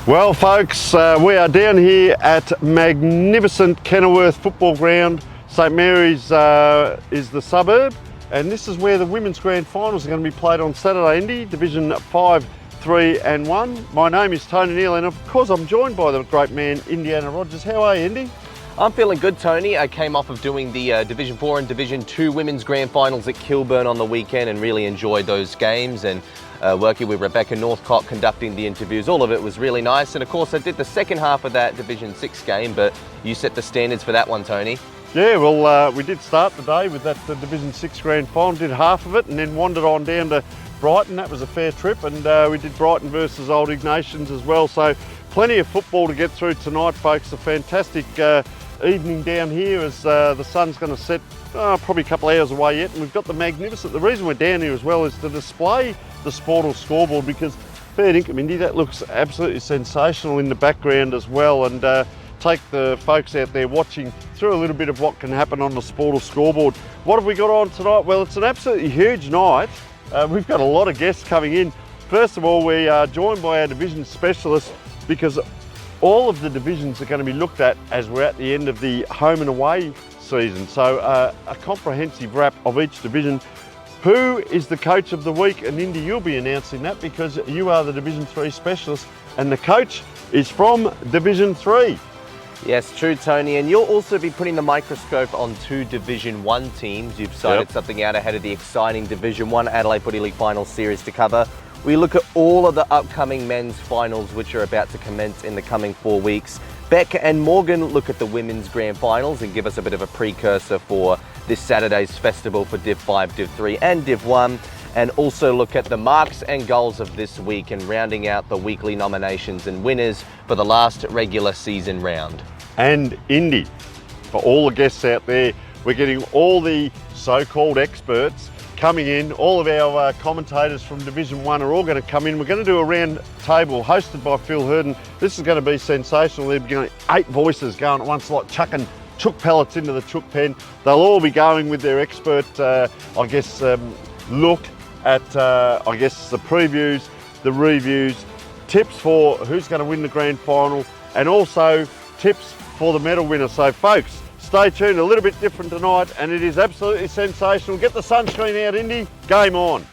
Well, folks, we are down here at magnificent Kenilworth Football Ground. St Mary's is the suburb, and this is where the women's grand finals are going to be played on Saturday, Indy, Division 5, 3 and 1. My name is Tony Neal, and of course I'm joined by the great man, Indiana Rogers. How are you, Indy? I'm feeling good, Tony. I came off of doing the Division 4 and Division 2 women's grand finals at Kilburn on the weekend and really enjoyed those games, and working with Rebecca Northcott conducting the interviews. All of it was really nice, and of course I did the second half of that Division 6 game, but you set the standards for that one, Tony. Yeah, well, we did start the day with that Division 6 grand final, did half of it, and then wandered on down to Brighton. That was a fair trip, and we did Brighton versus Old Ignatians as well, so plenty of football to get through tonight, folks. A fantastic evening down here as the sun's going to set probably a couple of hours away yet, and we've got the magnificent, the reason we're down here as well is to display the Sportal scoreboard, because fair dinkum, Indy, that looks absolutely sensational in the background as well, and take the folks out there watching through a little bit of what can happen on the Sportal scoreboard. What have we got on tonight? Well, it's an absolutely huge night. We've got a lot of guests coming in. First of all, we are joined by our division specialists, because all of the divisions are going to be looked at as we're at the end of the home and away season. So a comprehensive wrap of each division. Who is the coach of the week? And Indy, you'll be announcing that because you are the Division 3 specialist, and the coach is from Division 3. Yes, true, Tony, and you'll also be putting the microscope on two Division 1 teams. You've cited something out ahead of the exciting Division 1 Adelaide Footy League Finals series to cover. We look at all of the upcoming men's finals which are about to commence in the coming 4 weeks. Beck and Morgan look at the women's grand finals and give us a bit of a precursor for this Saturday's festival for Div 5, Div 3 and Div 1, and also look at the marks and goals of this week and rounding out the weekly nominations and winners for the last regular season round. And Indy, for all the guests out there, we're getting all the so-called experts coming in. All of our commentators from Division 1 are all going to come in. We're going to do a round table hosted by Phil Herden. This is going to be sensational. There'll be 8 voices going at once, like chucking chook pellets into the chook pen. They'll all be going with their expert, look at, the previews, the reviews, tips for who's going to win the grand final, and also tips for the medal winner. So folks, stay tuned, a little bit different tonight, and it is absolutely sensational. Get the sunscreen out, Indy. Game on.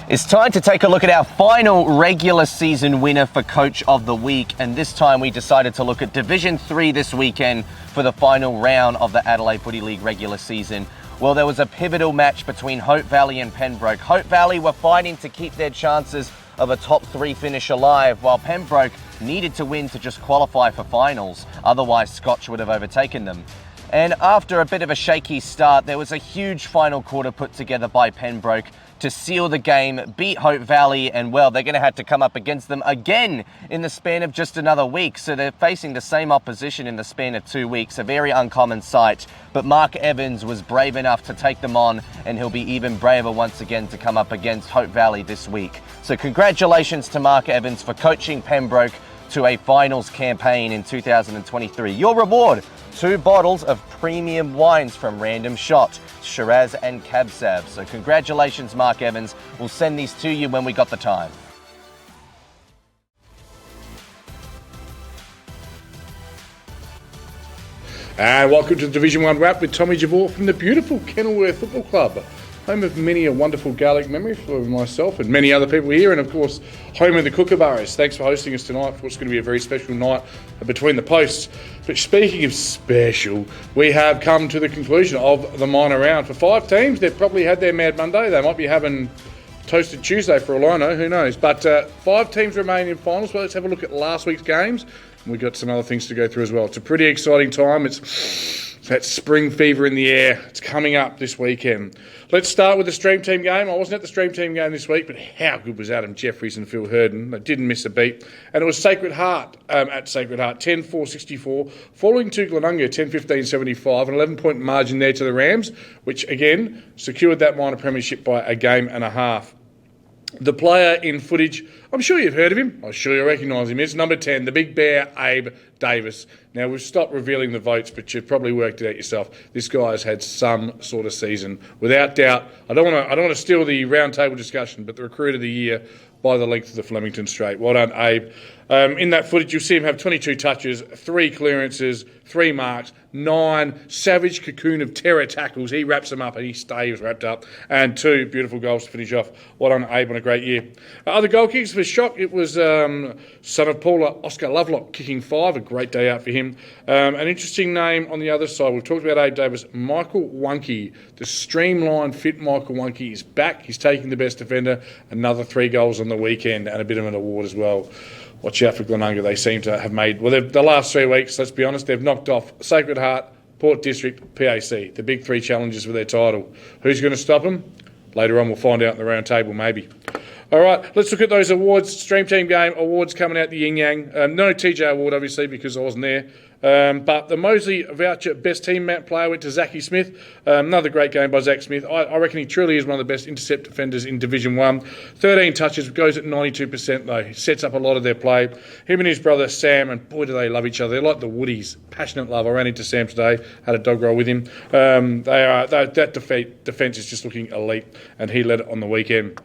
It's time to take a look at our final regular season winner for Coach of the Week, and this time we decided to look at Division 3 this weekend for the final round of the Adelaide Footy League regular season. Well, there was a pivotal match between Hope Valley and Pembroke. Hope Valley were fighting to keep their chances of a top 3 finish alive, while Pembroke needed to win to just qualify for finals. Otherwise, Scotch would have overtaken them. And after a bit of a shaky start, there was a huge final quarter put together by Pembroke to seal the game, beat Hope Valley, and well, they're going to have to come up against them again in the span of just another week. So they're facing the same opposition in the span of 2 weeks, a very uncommon sight. But Mark Evans was brave enough to take them on, and he'll be even braver once again to come up against Hope Valley this week. So congratulations to Mark Evans for coaching Pembroke to a finals campaign in 2023. Your reward, 2 bottles of premium wines from Random Shot, Shiraz and Cab Sav. So congratulations, Mark Evans. We'll send these to you when we got the time. And welcome to the Division 1 wrap with Tommy Javor from the beautiful Kenilworth Football Club. Home of many a wonderful Gaelic memory for myself and many other people here, and of course, home of the Kookaburras. Thanks for hosting us tonight for what's going to be a very special night between the posts. But speaking of special, we have come to the conclusion of the minor round. For 5 teams, they've probably had their Mad Monday. They might be having Toasted Tuesday for all I know, who knows. But 5 teams remain in finals. Well, let's have a look at last week's games. And we've got some other things to go through as well. It's a pretty exciting time. It's that spring fever in the air. It's coming up this weekend. Let's start with the Stream Team game. I wasn't at the Stream Team game this week, but how good was Adam Jeffries and Phil Herden? They didn't miss a beat. And it was Sacred Heart at Sacred Heart, 10-4-64, falling to Glenunga, 10-15-75, an 11-point margin there to the Rams, which, again, secured that minor premiership by a game and a half. The player in footage, I'm sure you've heard of him. I'm sure you recognise him. It's number 10, the big bear, Abe Davis. Now, we've stopped revealing the votes, but you've probably worked it out yourself. This guy has had some sort of season. Without doubt, I don't want to steal the round table discussion, but the recruit of the year by the length of the Flemington Straight. Well done, Abe. In that footage, you'll see him have 22 touches, 3 clearances, 3 marks, 9 savage cocoon of terror tackles. He wraps them up and he stays wrapped up. And 2 beautiful goals to finish off. Well done, Abe, on a great year. Other goal kicks for Shock, it was son of Paula, Oscar Lovelock, kicking 5. A great day out for him. An interesting name on the other side. We've talked about Abe Davis. Michael Wunke, the streamlined fit Michael Wunke is back. He's taking the best defender. Another 3 goals on the weekend and a bit of an award as well. Watch out for Glenunga. They seem to have made, well, the last 3 weeks, let's be honest, they've knocked off Sacred Heart, Port District, PAC, the big 3 challenges for their title. Who's going to stop them? Later on, we'll find out in the round table, maybe. All right, let's look at those awards. Stream Team Game awards coming out the Yin Yang. No TJ award, obviously, because I wasn't there. But the Moseley Voucher Best Team Player went to Zachy Smith. Another great game by Zach Smith. I reckon he truly is one of the best intercept defenders in Division 1. 13 touches, goes at 92% though. He sets up a lot of their play. Him and his brother Sam, and boy do they love each other. They're like the Woodies. Passionate love. I ran into Sam today, had a dog roll with him. That defence is just looking elite, and he led it on the weekend.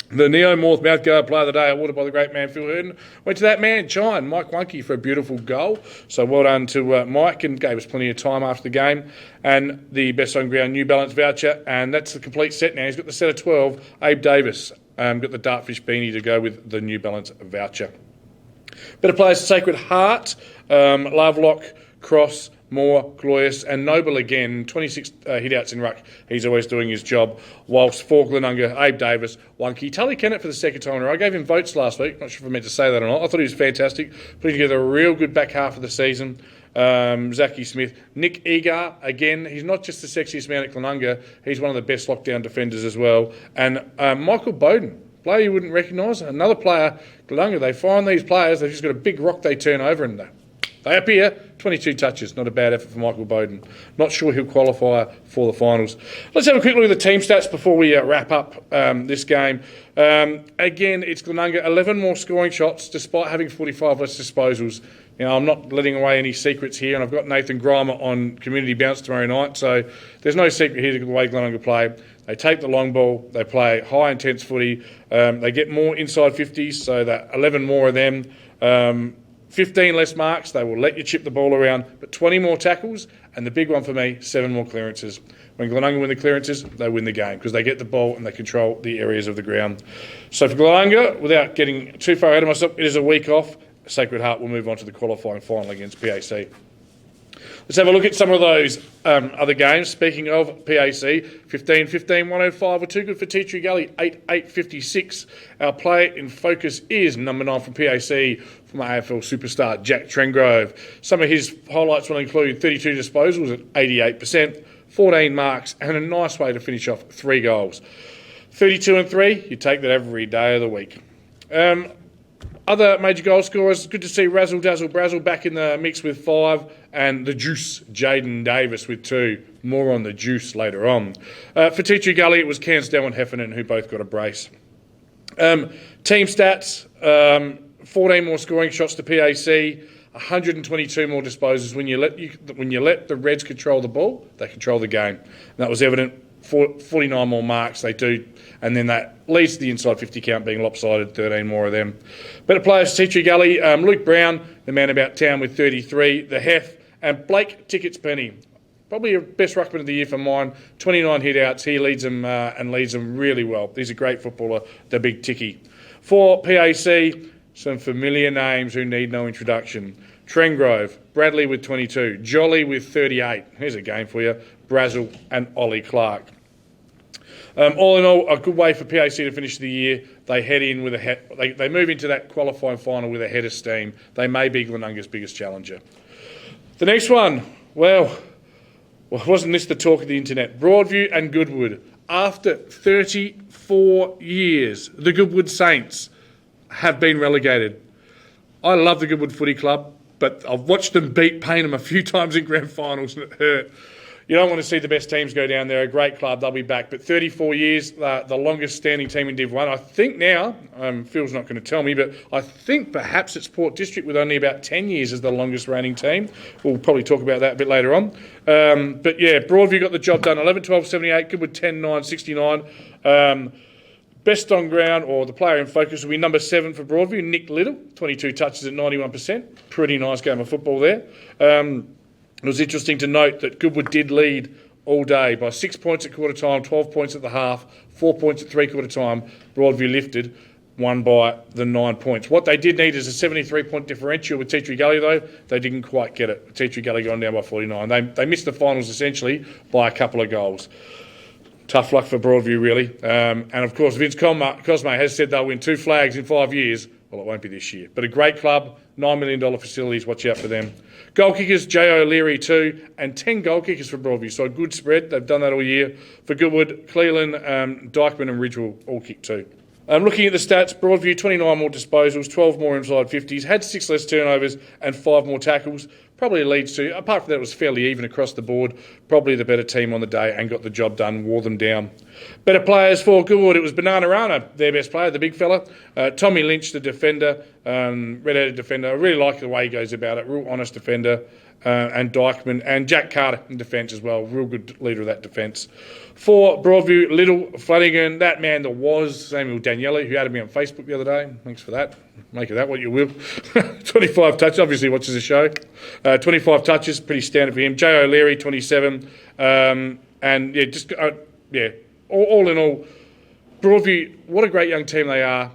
The Neo North Mouthguard Player of the Day, awarded by the great man Phil Hurden, went to that man, Chine, Mike Wunke, for a beautiful goal. So well done to Mike, and gave us plenty of time after the game. And the Best On Ground New Balance voucher, and that's the complete set now. He's got the set of 12. Abe Davis got the Dartfish beanie to go with the New Balance voucher. Better players: Sacred Heart, Lovelock, Cross, Moore, Glorious and Noble again. 26 hit-outs in ruck. He's always doing his job. Whilst for Glenunga, Abe Davis, Wunke. Tully Kennett for the second time in a row. I gave him votes last week. Not sure if I meant to say that or not. I thought he was fantastic. Putting together a real good back half of the season. Zachy Smith. Nick Egar, again, he's not just the sexiest man at Glenunga. He's one of the best lockdown defenders as well. And Michael Bowden, player you wouldn't recognise. Another player, Glenunga, they find these players, they've just got a big rock they turn over and they appear. 22 touches, not a bad effort for Michael Bowden. Not sure he'll qualify for the finals. Let's have a quick look at the team stats before we wrap up this game. Again, it's Glenunga, 11 more scoring shots despite having 45 less disposals. You know, I'm not letting away any secrets here, and I've got Nathan Grimer on Community Bounce tomorrow night, so there's no secret here to the way Glenunga play. They take the long ball, they play high intense footy, they get more inside 50s, so that 11 more of them. 15 less marks, they will let you chip the ball around, but 20 more tackles, and the big one for me, 7 more clearances. When Glenunga win the clearances, they win the game because they get the ball and they control the areas of the ground. So for Glenunga, without getting too far ahead of myself, it is a week off. Sacred Heart will move on to the qualifying final against PAC. Let's have a look at some of those other games. Speaking of PAC, 15-15, 105 were too good for Tea Tree Gully, 8-8-56. Our player in focus is number 9 from PAC, from AFL superstar Jack Trengrove. Some of his highlights will include 32 disposals at 88%, 14 marks, and a nice way to finish off 3 goals. 32 and 3, you take that every day of the week. Other major goal scorers, good to see Razzle Dazzle Brazzle back in the mix with 5, and the Juice, Jaden Davis, with 2. More on the Juice later on. For Tea Tree Gully, it was Cairnsdale and Heffernan who both got a brace. Team stats, 14 more scoring shots to PAC, 122 more disposals. When you let the Reds control the ball, they control the game. And that was evident. 49 more marks they do, and then that leads to the inside 50 count being lopsided, 13 more of them. Better players, Tea Tree Gully, Luke Brown, the man about town with 33, the Hef, and Blake Tickets Penny. Probably your best ruckman of the year for mine, 29 hit-outs. He leads them and leads them really well. He's a great footballer, the big Ticky. For PAC, some familiar names who need no introduction. Trengrove, Bradley with 22, Jolly with 38. Here's a game for you. Brazzle and Ollie Clark. All in all, a good way for PAC to finish the year. They head in with they move into that qualifying final with a head of steam. They may be Glenunga's biggest challenger. The next one, well, wasn't this the talk of the internet? Broadview and Goodwood. After 34 years, the Goodwood Saints have been relegated. I love the Goodwood Footy Club, but I've watched them beat Payneham a few times in grand finals and it hurt. You don't want to see the best teams go down there. A great club, they'll be back. But 34 years, the longest standing team in Div 1. I think now, Phil's not going to tell me, but I think perhaps it's Port District with only about 10 years as the longest reigning team. We'll probably talk about that a bit later on. But yeah, Broadview got the job done. 11-12-78, Goodwood 10-9-69. Best on ground, or the player in focus, will be number 7 for Broadview, Nick Little, 22 touches at 91%. Pretty nice game of football there. It was interesting to note that Goodwood did lead all day by 6 points at quarter time, 12 points at the half, 4 points at three-quarter time. Broadview lifted, won by the 9 points. What they did need is a 73-point differential with Tea Tree Gully, though. They didn't quite get it. Tea Tree Gully gone down by 49. They missed the finals, essentially, by a couple of goals. Tough luck for Broadview, really. And, of course, Vince Cosme has said they'll win 2 flags in 5 years. Well, it won't be this year. But a great club, $9 million facilities. Watch out for them. Goal kickers, J.O. O'Leary 2, and 10 goal kickers for Broadview. So a good spread. They've done that all year. For Goodwood, Cleland, Dykeman and Ridgewell all kicked 2. Looking at the stats, Broadview, 29 more disposals, 12 more inside 50s, had 6 less turnovers and 5 more tackles. Probably leads to, apart from that, it was fairly even across the board. Probably the better team on the day and got the job done, wore them down. Better players for Goodwood, it was Banana Rana, their best player, the big fella. Tommy Lynch, the defender, red-headed defender. I really like the way he goes about it, real honest defender. And Dykeman and Jack Carter in defence as well. Real good leader of that defence. For Broadview, Little, Flanagan, that man that was Samuel Daniele, who added me on Facebook the other day. Thanks for that. Make of that what you will. 25 touches, obviously watches the show. 25 touches, pretty standard for him. J. O'Leary, 27. And all in all, Broadview, what a great young team they are.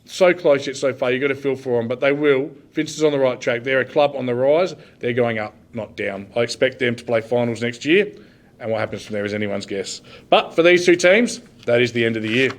So close yet so far. You've got to feel for them, but they will. Vince is on the right track. They're a club on the rise. They're going up, not down. I expect them to play finals next year, and what happens from there is anyone's guess. But for these 2 teams, that is the end of the year.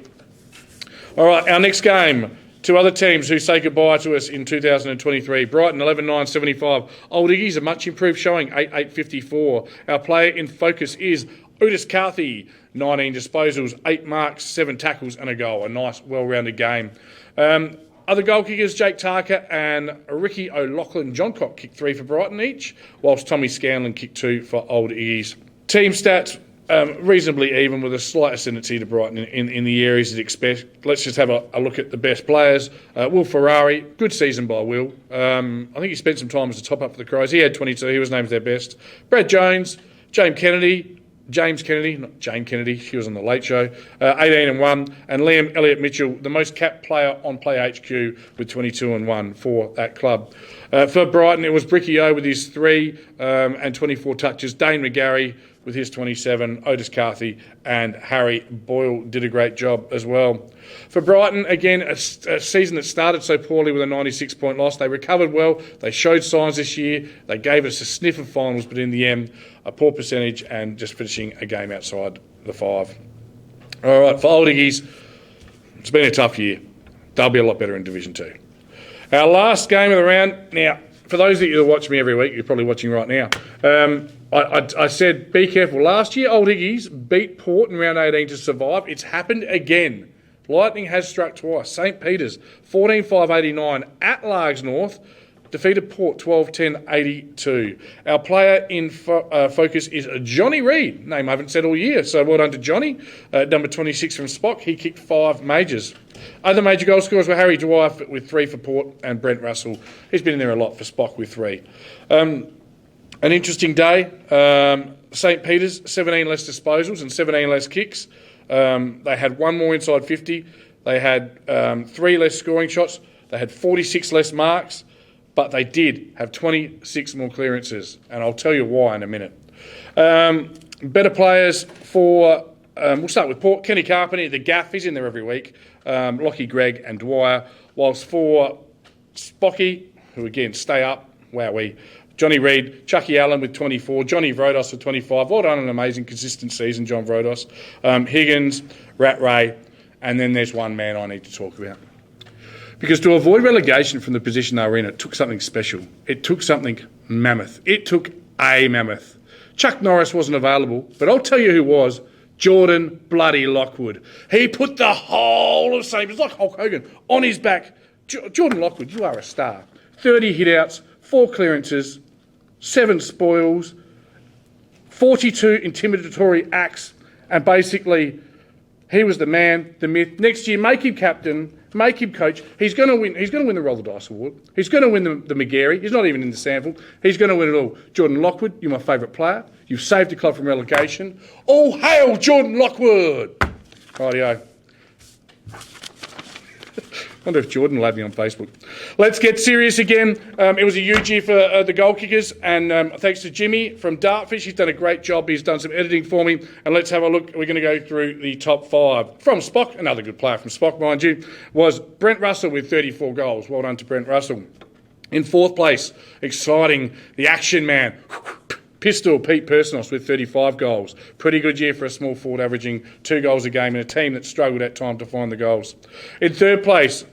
All right, our next game. 2 other teams who say goodbye to us in 2023. Brighton 11-9-75. Old Iggy's a much improved showing, 8-8-54. Our player in focus is Otis Carthy, 19 disposals, 8 marks, 7 tackles and a goal. A nice, well-rounded game. Other goal kickers, Jake Tarker and Ricky O'Loughlin Johncock kicked 3 for Brighton each, whilst Tommy Scanlon kicked 2 for Old Iggy's. Team stats, reasonably even with a slight ascendancy to Brighton in the areas you'd expect. Let's just have a look at the best players. Will Ferrari, good season by Will. I think he spent some time as a top-up for the Crows. He had 22, he was named their best. Brad Jones, James Kennedy, not Jane Kennedy, she was on the Late Show, 18-1, and Liam Elliott Mitchell, the most capped player on Play HQ with 22-1 for that club. For Brighton, it was Bricky O with his 3 and 24 touches, Dane McGarry with his 27, Otis Carthy and Harry Boyle did a great job as well. For Brighton, again, a season that started so poorly with a 96-point loss. They recovered well. They showed signs this year. They gave us a sniff of finals, but in the end, a poor percentage and just finishing a game outside the 5. All right, for Old Iggy's, it's been a tough year. They'll be a lot better in Division 2. Our last game of the round. Now, for those of you that watch me every week, you're probably watching right now. I said be careful. Last year, Old Iggy's beat Port in round 18 to survive. It's happened again. Lightning has struck twice. St Peter's, 14-5-89 at Largs North, defeated Port 12-10-82. Our player in focus is Johnny Reid. Name I haven't said all year, so well done to Johnny. Number 26 from Spock. He kicked 5 majors. Other major goal scorers were Harry Dwyer with 3 for Port and Brent Russell. He's been in there a lot for Spock with 3. An interesting day. St Peter's, 17 less disposals and 17 less kicks. They had 1 more inside 50. They had 3 less scoring shots. They had 46 less marks, but they did have 26 more clearances, and I'll tell you why in a minute. Better players for, we'll start with Port. Kenny Carpenter, the gaff, he's in there every week. Lockie Gregg and Dwyer. Whilst for Spocky, who again, stay up, wowee. Johnny Reid, Chucky Allen with 24, Johnny Vrodos with 25. Well done, an amazing, consistent season, John Vrodos. Higgins, Rat Ray, and then there's one man I need to talk about. Because to avoid relegation from the position they were in, it took something special. It took something mammoth. It took a mammoth. Chuck Norris wasn't available, but I'll tell you who was. Jordan bloody Lockwood. He put the whole of St. It's like Hulk Hogan on his back. Jordan Lockwood, you are a star. 30 hit-outs, 4 clearances, 7 spoils, 42 intimidatory acts, and basically he was the man, the myth. Next year, make him captain, make him coach. He's going to win. He's going to win the Roll the Dice Award. He's going to win the McGarry. He's not even in the Sandfield. He's going to win it all. Jordan Lockwood, you're my favourite player. You've saved the club from relegation. All hail Jordan Lockwood! Rightio. Wonder if Jordan will add me on Facebook. Let's get serious again. It was a huge year for the goal kickers, and thanks to Jimmy from Dartfish. He's done a great job. He's done some editing for me. And let's have a look. We're going to go through the top 5. From Spock, another good player from Spock, mind you, was Brent Russell with 34 goals. Well done to Brent Russell. In 4th place, exciting, the action man, Pistol Pete Personos with 35 goals. Pretty good year for a small forward, averaging 2 goals a game in a team that struggled at time to find the goals. In 3rd place,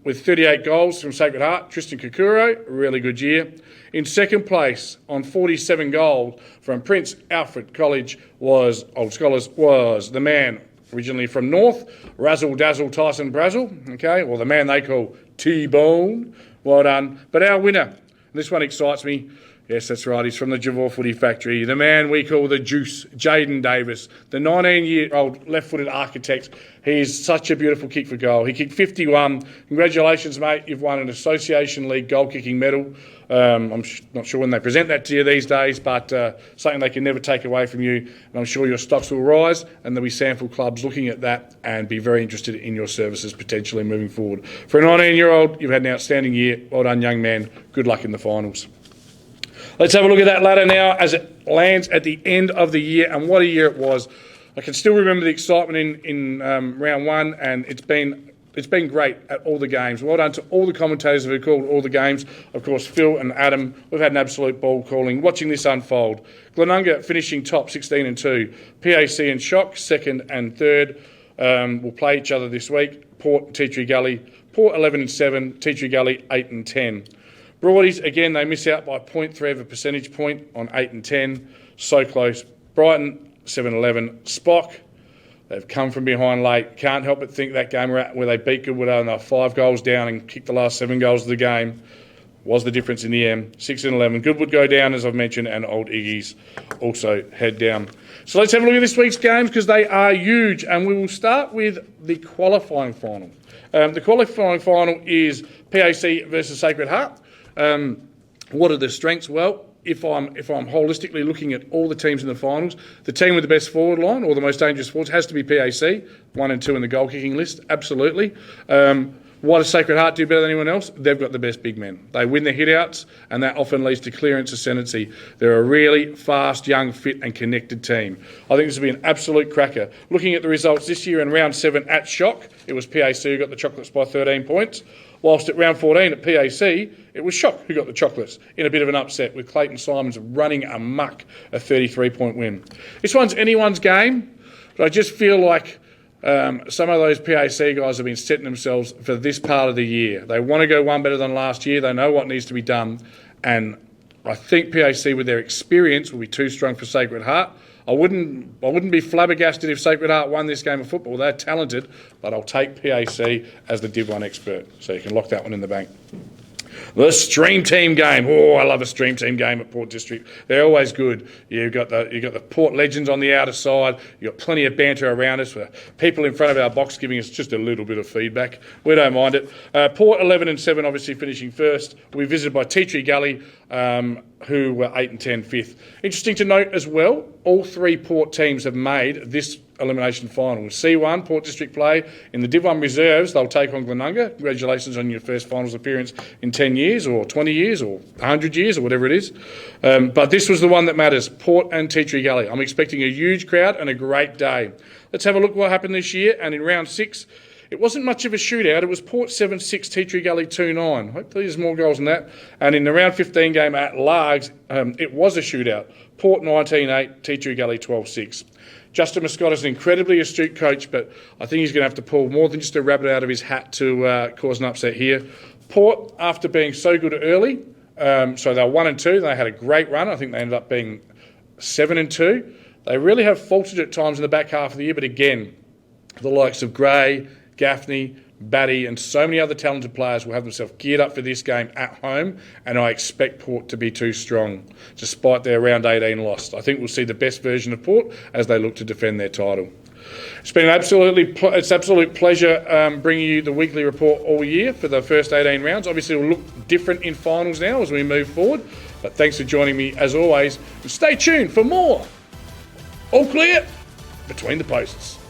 with 38 goals from Sacred Heart, Tristan Kakuro, really good year. In 2nd place, on 47 goals from Prince Alfred College, was Old Scholars, was the man originally from North, Razzle Dazzle Tyson Brazzle, okay, or the man they call T-Bone. Well done. But our winner, this one excites me. Yes, that's right. He's from the Javor Footy Factory. The man we call the Juice, Jaden Davis, the 19-year-old left-footed architect. He is such a beautiful kick for goal. He kicked 51. Congratulations, mate. You've won an Association League goal-kicking medal. I'm not sure when they present that to you these days, but something they can never take away from you. And I'm sure your stocks will rise, and there'll be sample clubs looking at that and be very interested in your services potentially moving forward. For a 19-year-old, you've had an outstanding year. Well done, young man. Good luck in the finals. Let's have a look at that ladder now as it lands at the end of the year, and what a year it was. I can still remember the excitement in round 1, and it's been great at all the games. Well done to all the commentators who called all the games. Of course, Phil and Adam, we've had an absolute ball calling, watching this unfold. Glenunga finishing top 16-2. PAC and Shock, 2nd and 3rd, will play each other this week. Port, Tea Tree Gully. Port 11-7, Tea Tree Gully 8-10. Broadies, again, they miss out by 0.3 of a percentage point on 8-10. So close. Brighton, 7-11. Spock, they've come from behind late. Can't help but think that game where they beat Goodwood and they were 5 goals down and kicked the last 7 goals of the game was the difference in the end. 6-11. Goodwood go down, as I've mentioned, and Old Iggy's also head down. So let's have a look at this week's games because they are huge. And we will start with the qualifying final. The qualifying final is PAC versus Sacred Heart. What are the strengths? Well, if I'm holistically looking at all the teams in the finals, the team with the best forward line or the most dangerous forwards has to be PAC, 1 and 2 in the goal kicking list, absolutely. What does Sacred Heart do better than anyone else? They've got the best big men. They win the hit-outs, and that often leads to clearance ascendancy. They're a really fast, young, fit and connected team. I think this will be an absolute cracker. Looking at the results this year in round 7 at Shock, it was PAC who got the chocolates by 13 points. Whilst at round 14 at PAC, it was Shock who got the chocolates in a bit of an upset with Clayton Simons running amok, a 33-point win. This one's anyone's game, but I just feel like some of those PAC guys have been setting themselves for this part of the year. They want to go one better than last year. They know what needs to be done. And I think PAC, with their experience, will be too strong for Sacred Heart. I wouldn't be flabbergasted if Sacred Heart won this game of football. They're talented, but I'll take PAC as the Div 1 expert. So you can lock that one in the bank. The Stream Team game. Oh, I love a Stream Team game at Port District. They're always good. You've got the Port legends on the outer side. You've got plenty of banter around us. People in front of our box giving us just a little bit of feedback. We don't mind it. Port 11-7, obviously finishing first. We'll be visited by Tea Tree Gully, who were 8-10 fifth. Interesting to note as well, all 3 Port teams have made this elimination final. C1, Port District play in the Div 1 reserves. They'll take on Glenunga. Congratulations on your first finals appearance in 10 years or 20 years or 100 years or whatever it is. But this was the one that matters, Port and Tea Tree Gully. I'm expecting a huge crowd and a great day. Let's have a look at what happened this year. And in round 6, it wasn't much of a shootout. It was Port 7-6, Tea Tree Gully 2-9. Hopefully there's more goals than that. And in the round 15 game at Largs, it was a shootout. Port 19-8, Tea Tree Gully 12-6. Justin Mascott is an incredibly astute coach, but I think he's going to have to pull more than just a rabbit out of his hat to cause an upset here. Port, after being so good early, so they were 1-2, they had a great run. I think they ended up being 7-2. They really have faltered at times in the back half of the year, but again, the likes of Gray, Gaffney, Batty and so many other talented players will have themselves geared up for this game at home, and I expect Port to be too strong despite their round 18 loss. I think we'll see the best version of Port as they look to defend their title. It's been an absolute pleasure bringing you the weekly report all year for the first 18 rounds. Obviously, it will look different in finals now as we move forward, but thanks for joining me as always, and stay tuned for more. All clear between the posts.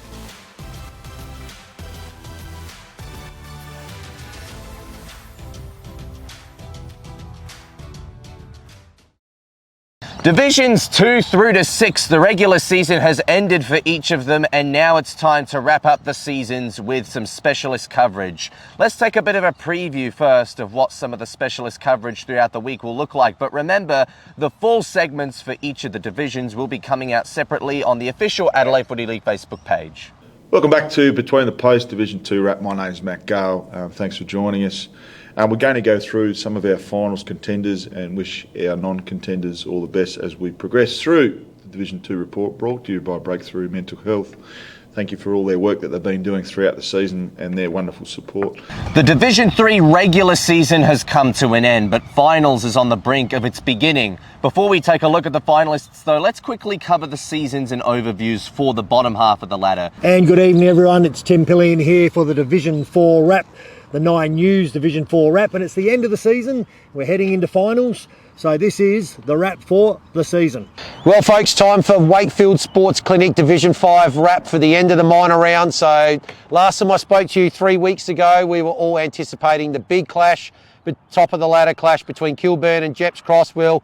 Divisions 2 through to 6, the regular season has ended for each of them, and now it's time to wrap up the seasons with some specialist coverage. Let's take a bit of a preview first of what some of the specialist coverage throughout the week will look like. But remember, the full segments for each of the divisions will be coming out separately on the official Adelaide Footy League Facebook page. Welcome back to Between the Post Division 2 wrap. My name is Matt Gale. Thanks for joining us. We're going to go through some of our finals contenders and wish our non-contenders all the best as we progress through the Division 2 report brought to you by Breakthrough Mental Health. Thank you for all their work that they've been doing throughout the season and their wonderful support. The Division 3 regular season has come to an end, but finals is on the brink of its beginning. Before we take a look at the finalists, though, let's quickly cover the seasons and overviews for the bottom half of the ladder. And good evening, everyone. It's Tim Pillion here for the Division 4 wrap, the 9 News Division 4 wrap, and it's the end of the season. We're heading into finals. So this is the wrap for the season. Well, folks, time for Wakefield Sports Clinic Division 5 wrap for the end of the minor round. So last time I spoke to you 3 weeks ago, we were all anticipating the big clash, the top of the ladder clash between Kilburn and Jeps Crosswell.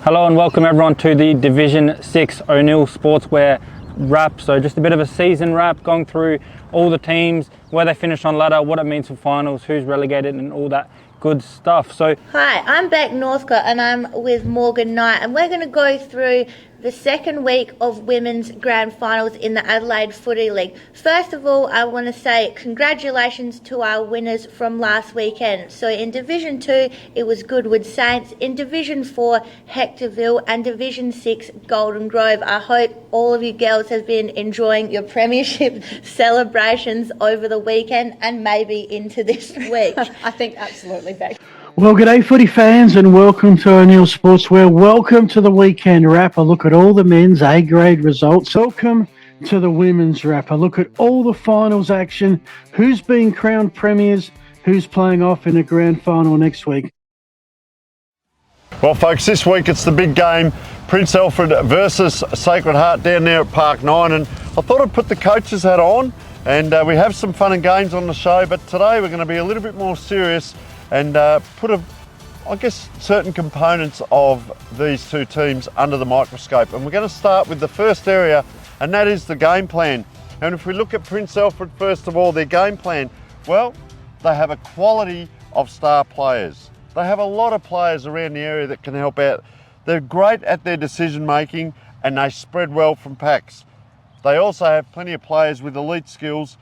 Hello and welcome everyone to the Division 6 O'Neill Sportswear wrap. So just a bit of a season wrap, going through all the teams, where they finish on ladder, what it means for finals, who's relegated and all that good stuff. So hi, I'm Beck Northcott and I'm with Morgan Knight, and we're going to go through the second week of women's grand finals in the Adelaide Footy League. First of all, I want to say congratulations to our winners from last weekend. So in Division 2, it was Goodwood Saints. In Division 4, Hectorville, and Division 6, Golden Grove. I hope all of you girls have been enjoying your premiership celebrations over the weekend and maybe into this week. I think absolutely, Beck. Well, g'day footy fans and welcome to O'Neill Sportswear. Welcome to the weekend wrap. A look at all the men's A-grade results. Welcome to the women's wrap. A look at all the finals action. Who's being crowned premiers? Who's playing off in the grand final next week? Well, folks, this week it's the big game, Prince Alfred versus Sacred Heart down there at Park 9. And I thought I'd put the coach's hat on, and we have some fun and games on the show, but today we're going to be a little bit more serious and put certain components of these two teams under the microscope. And we're going to start with the first area, and that is the game plan. And if we look at Prince Alfred, first of all, their game plan, well, they have a quality of star players. They have a lot of players around the area that can help out. They're great at their decision making and they spread well from packs. They also have plenty of players with elite skills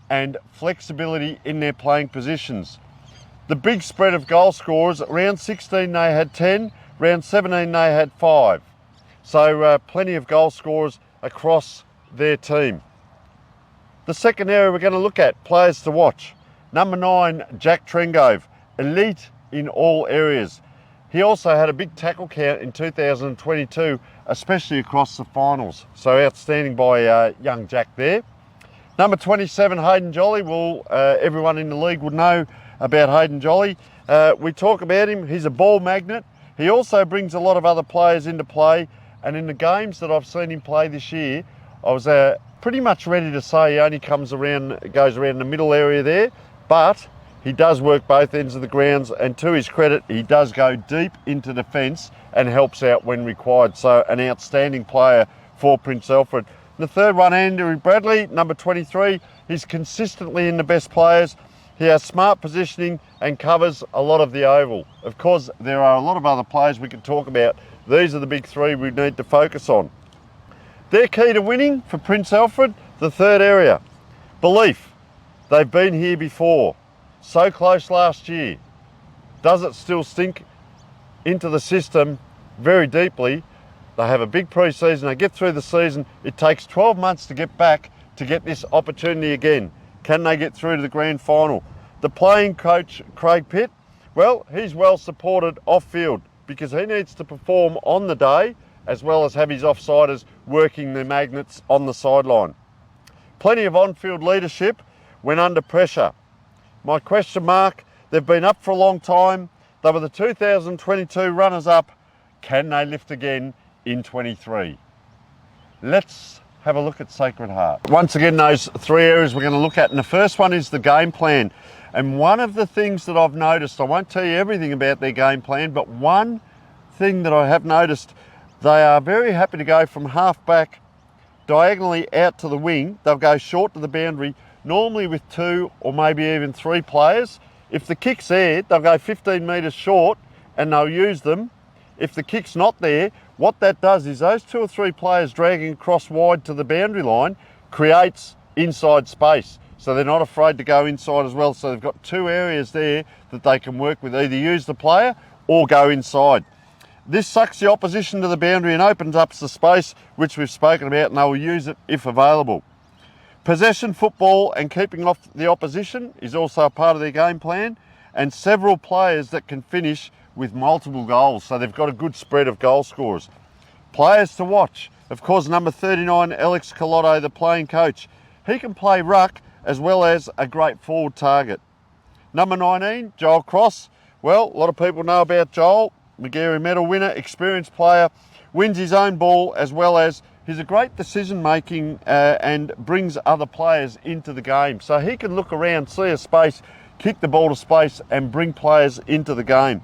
and flexibility in their playing positions. The big spread of goal scorers, round 16 they had 10, round 17 they had 5. So plenty of goal scorers across their team. The second area we're going to look at, players to watch. Number 9, Jack Trengove, elite in all areas. He also had a big tackle count in 2022, especially across the finals. So outstanding by young Jack there. Number 27, Hayden Jolly. Well, everyone in the league would know about Hayden Jolly. We talk about him, he's a ball magnet. He also brings a lot of other players into play, and in the games that I've seen him play this year, I was pretty much ready to say he only goes around the middle area there, but he does work both ends of the grounds, and to his credit, he does go deep into defence and helps out when required. So an outstanding player for Prince Alfred. The third one, Andrew Bradley, number 23, he's consistently in the best players. He has smart positioning and covers a lot of the oval. Of course, there are a lot of other players we could talk about. These are the big three we need to focus on. Their key to winning for Prince Alfred, the third area. Belief. They've been here before. So close last year. Does it still sink into the system very deeply? They have a big pre-season. They get through the season. It takes 12 months to get back to get this opportunity again. Can they get through to the grand final? The playing coach, Craig Pitt, well, he's well supported off-field because he needs to perform on the day as well as have his offsiders working their magnets on the sideline. Plenty of on-field leadership when under pressure. My question mark, they've been up for a long time. They were the 2022 runners-up. Can they lift again in 23? Let's have a look at Sacred Heart. Once again, those three areas we're going to look at, and the first one is the game plan. And one of the things that I've noticed, I won't tell you everything about their game plan, but one thing that I have noticed, They are very happy to go from half back diagonally out to the wing. They'll go short to the boundary, normally with 2 or maybe even 3 players. If the kick's there, they'll go 15 metres short and they'll use them. If the kick's not there, what that does is those 2 or 3 players dragging across wide to the boundary line creates inside space. So they're not afraid to go inside as well. So they've got 2 areas there that they can work with, either use the player or go inside. This sucks the opposition to the boundary and opens up the space, which we've spoken about, and they will use it if available. Possession football and keeping off the opposition is also a part of their game plan, and several players that can finish with multiple goals, so they've got a good spread of goal scorers. Players to watch, of course, number 39, Alex Collotto, the playing coach. He can play ruck as well as a great forward target. Number 19, Joel Cross. Well, a lot of people know about Joel. Magarey medal winner, experienced player, wins his own ball as well as he's a great decision making and brings other players into the game. So he can look around, see a space, kick the ball to space and bring players into the game.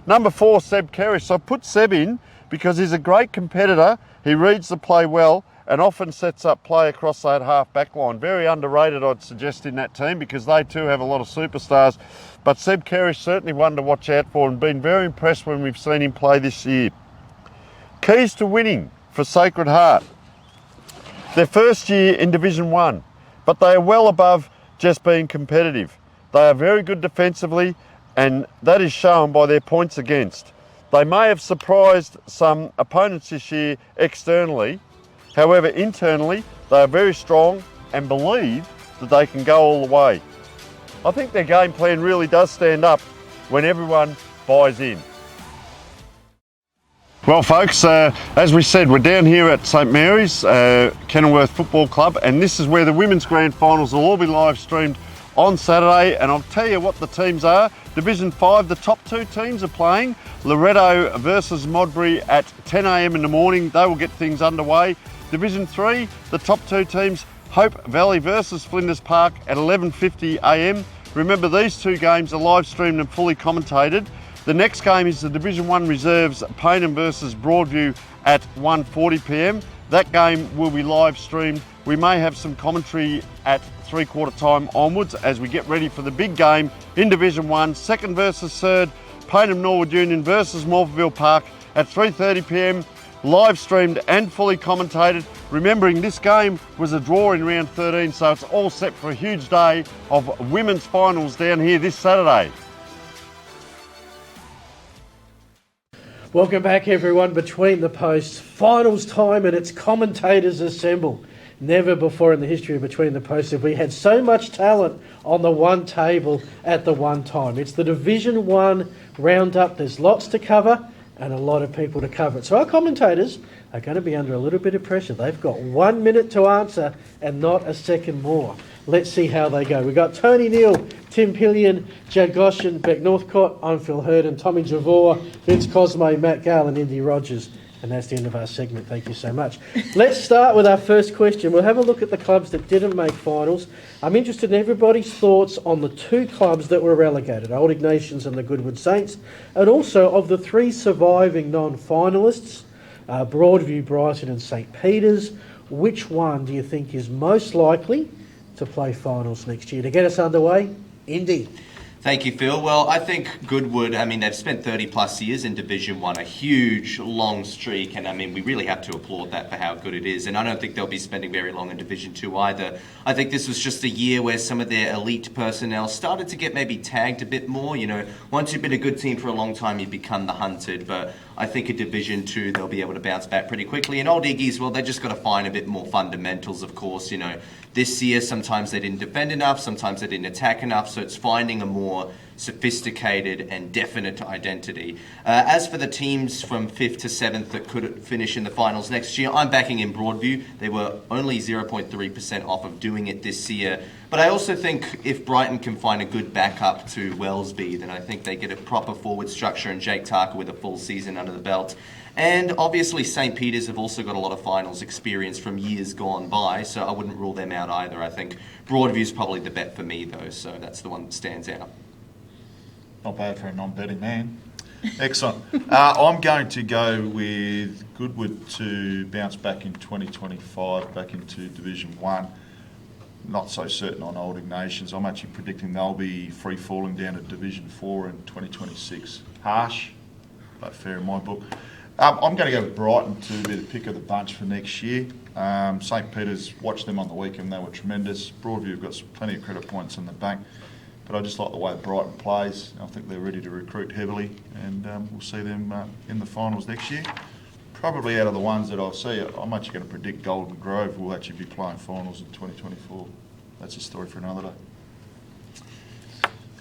Number 4, Seb Kerrish. So I put Seb in because he's a great competitor. He reads the play well and often sets up play across that half back line. Very underrated, I'd suggest, in that team because they too have a lot of superstars. But Seb Kerrish certainly one to watch out for and been very impressed when we've seen him play this year. Keys to winning for Sacred Heart. Their first year in Division 1, but they are well above just being competitive. They are very good defensively and that is shown by their points against. They may have surprised some opponents this year externally. However, internally, they are very strong and believe that they can go all the way. I think their game plan really does stand up when everyone buys in. Well, folks, as we said, we're down here at St Mary's, Kenilworth Football Club, and this is where the women's grand finals will all be live streamed on Saturday. And I'll tell you what the teams are. Division 5, the top 2 teams are playing. Loretto versus Modbury at 10 a.m. in the morning. They will get things underway. Division 3, the top 2 teams, Hope Valley versus Flinders Park at 11:50 a.m. Remember, these 2 games are live streamed and fully commentated. The next game is the Division 1 Reserves, Payneham versus Broadview at 1:40 p.m. That game will be live streamed. We may have some commentary at 3/4 time onwards as we get ready for the big game in Division 1, 2nd versus 3rd, Payneham Norwood Union versus Morphettville Park at 3:30 p.m. Live streamed and fully commentated. Remembering this game was a draw in round 13, so it's all set for a huge day of women's finals down here this Saturday. Welcome back, everyone. Between the Posts, finals time, and it's commentators assemble. Never before in the history of Between the Posts have we had so much talent on the one table at the one time. It's the Division 1 roundup. There's lots to cover and a lot of people to cover it. So our commentators are going to be under a little bit of pressure. They've got 1 minute to answer and not a second more. Let's see how they go. We've got Tony Neal, Tim Pillion, Jad Goshen, Beck Northcott, I'm Phil Hurden, Tommy Javor, Vince Cosme, Matt Gale and Indy Rogers. And that's the end of our segment. Thank you so much. Let's start with our first question. We'll have a look at the clubs that didn't make finals. I'm interested in everybody's thoughts on the 2 clubs that were relegated, Old Ignatians and the Goodwood Saints, and also of the 3 surviving non-finalists, Broadview, Brighton and St Peters. Which one do you think is most likely to play finals next year? To get us underway, Indy. Thank you, Phil. Well, I think Goodwood, they've spent 30 plus years in Division 1, a huge, long streak, and we really have to applaud that for how good it is, and I don't think they'll be spending very long in Division 2 either. I think this was just a year where some of their elite personnel started to get maybe tagged a bit more. Once you've been a good team for a long time, you become the hunted, but I think in Division 2, they'll be able to bounce back pretty quickly. And Old Iggies, well, they just got to find a bit more fundamentals, of course. This year, sometimes they didn't defend enough, sometimes they didn't attack enough, so it's finding a more sophisticated and definite identity. As for the teams from 5th to 7th that could finish in the finals next year, I'm backing in Broadview. They were only 0.3% off of doing it this year. But I also think if Brighton can find a good backup to Wellesby, then I think they get a proper forward structure and Jake Tarker with a full season under the belt. And obviously St Peters have also got a lot of finals experience from years gone by, so I wouldn't rule them out either. I think Broadview's probably the bet for me though, so that's the one that stands out. Not bad for a non-betting man. Excellent. I'm going to go with Goodwood to bounce back in 2025, back into Division 1. Not so certain on Old Ignatians. I'm actually predicting they'll be free falling down to Division 4 in 2026. Harsh, but fair in my book. I'm going to go with Brighton to be the pick of the bunch for next year. St Peter's, watched them on the weekend, they were tremendous. Broadview have got plenty of credit points in the bank, but I just like the way Brighton plays. I think they're ready to recruit heavily, and we'll see them in the finals next year. Probably out of the ones that I'll see, I'm actually going to predict Golden Grove will actually be playing finals in 2024. That's a story for another day.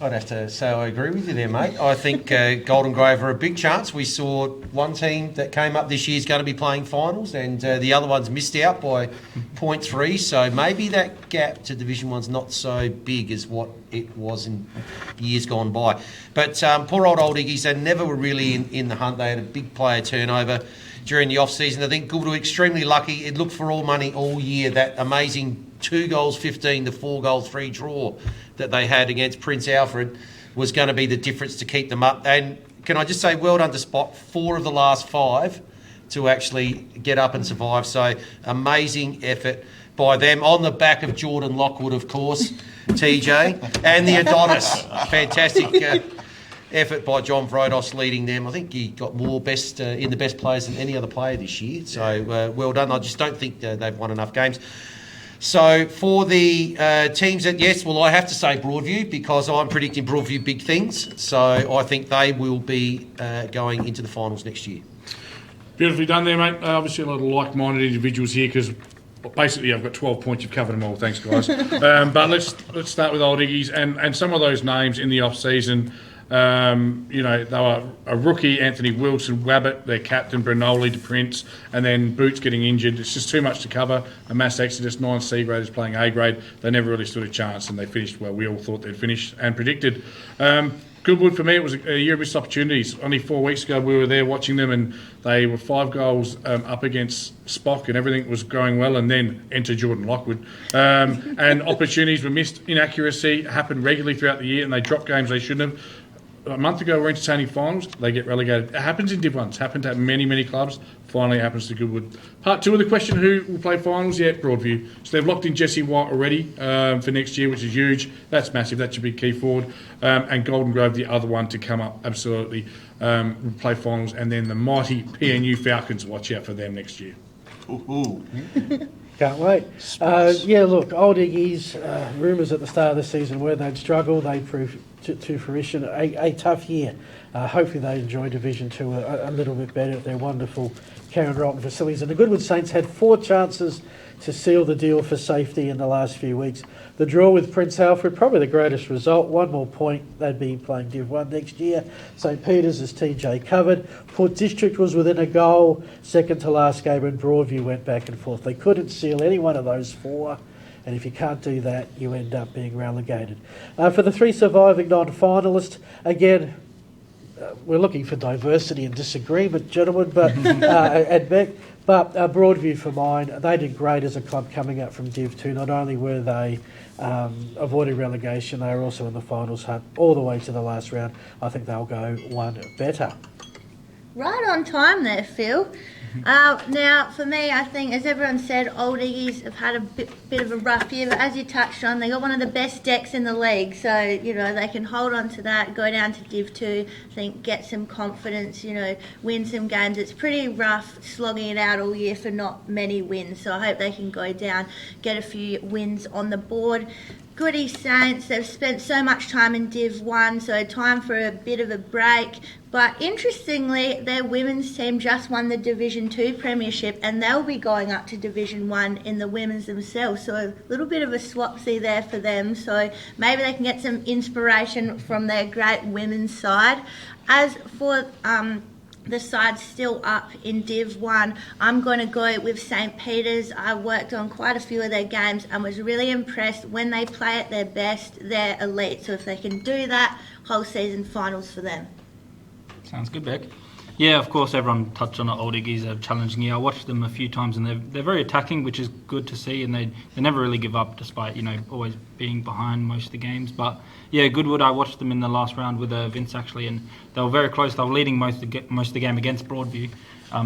I'd have to say I agree with you there, mate. I think Golden Grove are a big chance. We saw one team that came up this year is going to be playing finals, and the other one's missed out by 0.3. So maybe that gap to Division 1's not so big as what it was in years gone by. But poor old Iggies, they never were really in the hunt. They had a big player turnover during the off-season. I think Gould were extremely lucky. It looked for all money all year, that amazing 2 goals 15 to 4 goals 3 draw that they had against Prince Alfred was going to be the difference to keep them up. And can I just say, well done to Spot, 4 of the last 5 to actually get up and survive. So amazing effort by them on the back of Jordan Lockwood, of course, TJ, and the Adonis. Fantastic effort by John Vrodos leading them. I think he got more best in the best players than any other player this year. So well done. I just don't think they've won enough games. So for the teams that, yes, well, I have to say Broadview because I'm predicting Broadview big things. So I think they will be going into the finals next year. Beautifully done there, mate. Obviously a lot of like-minded individuals here because basically I've got 12 points. You've covered them all. Thanks, guys. But let's start with Old Iggies and some of those names in the off-season. They were a rookie, Anthony Wilson, Wabbit, their captain, Bernoli, DePrince, and then Boots getting injured. It's just too much to cover. A mass exodus, 9 C graders playing A grade. They never really stood a chance, and they finished where we all thought they'd finish and predicted. Goodwood, for me, it was a year of missed opportunities. Only 4 weeks ago, we were there watching them, and they were 5 goals up against Spock, and everything was going well, and then enter Jordan Lockwood. And opportunities were missed. Inaccuracy happened regularly throughout the year, and they dropped games they shouldn't have. A month ago, we're entertaining finals. They get relegated. It happens in Div 1. It's happened at many, many clubs. Finally, it happens to Goodwood. Part 2 of the question, who will play finals? Yeah, Broadview. So they've locked in Jesse White already for next year, which is huge. That's massive. That should be key forward. And Golden Grove, the other one to come up, absolutely, will play finals. And then the mighty PNU Falcons, watch out for them next year. Ooh. Can't wait. Look, Old Iggies, rumours at the start of the season where they'd struggle, they proved to fruition a tough year. Hopefully they enjoy Division 2 a little bit better at their wonderful Karen Rotten facilities. And the Goodwood Saints had 4 chances to seal the deal for safety in the last few weeks. The draw with Prince Alfred, probably the greatest result. 1 more point, they'd be playing Div 1 next year. St Peter's, as TJ covered. Port District was within a goal. Second to last game, and Broadview went back and forth. They couldn't seal any one of those 4. And if you can't do that, you end up being relegated. For the 3 surviving non-finalists, again, we're looking for diversity and disagreement, gentlemen, but at Beck. But Broadview for mine, they did great as a club coming up from Div 2. Not only were they avoiding relegation, they were also in the finals hunt all the way to the last round. I think they'll go one better. Right on time there, Phil. Now, for me, I think, as everyone said, Old Iggies have had a bit of a rough year, but as you touched on, they got one of the best decks in the league, so, they can hold on to that, go down to Div 2, I think, get some confidence, win some games. It's pretty rough slogging it out all year for not many wins, so I hope they can go down, get a few wins on the board. Goody Saints, they've spent so much time in Div 1, so time for a bit of a break. But interestingly, their women's team just won the Division 2 premiership, and they'll be going up to Division 1 in the women's themselves. So a little bit of a swapsy there for them. So maybe they can get some inspiration from their great women's side. As for the side's still up in Div 1, I'm going to go with St Peter's. I worked on quite a few of their games and was really impressed. When they play at their best, they're elite. So if they can do that, whole season finals for them. Sounds good, Beck. Yeah, of course, everyone touched on it. Old Iggy's a challenging year. I watched them a few times, and they're very attacking, which is good to see, and they never really give up, despite always being behind most of the games. But yeah, Goodwood, I watched them in the last round with Vince actually, and they were very close. They were leading most of the game against Broadview.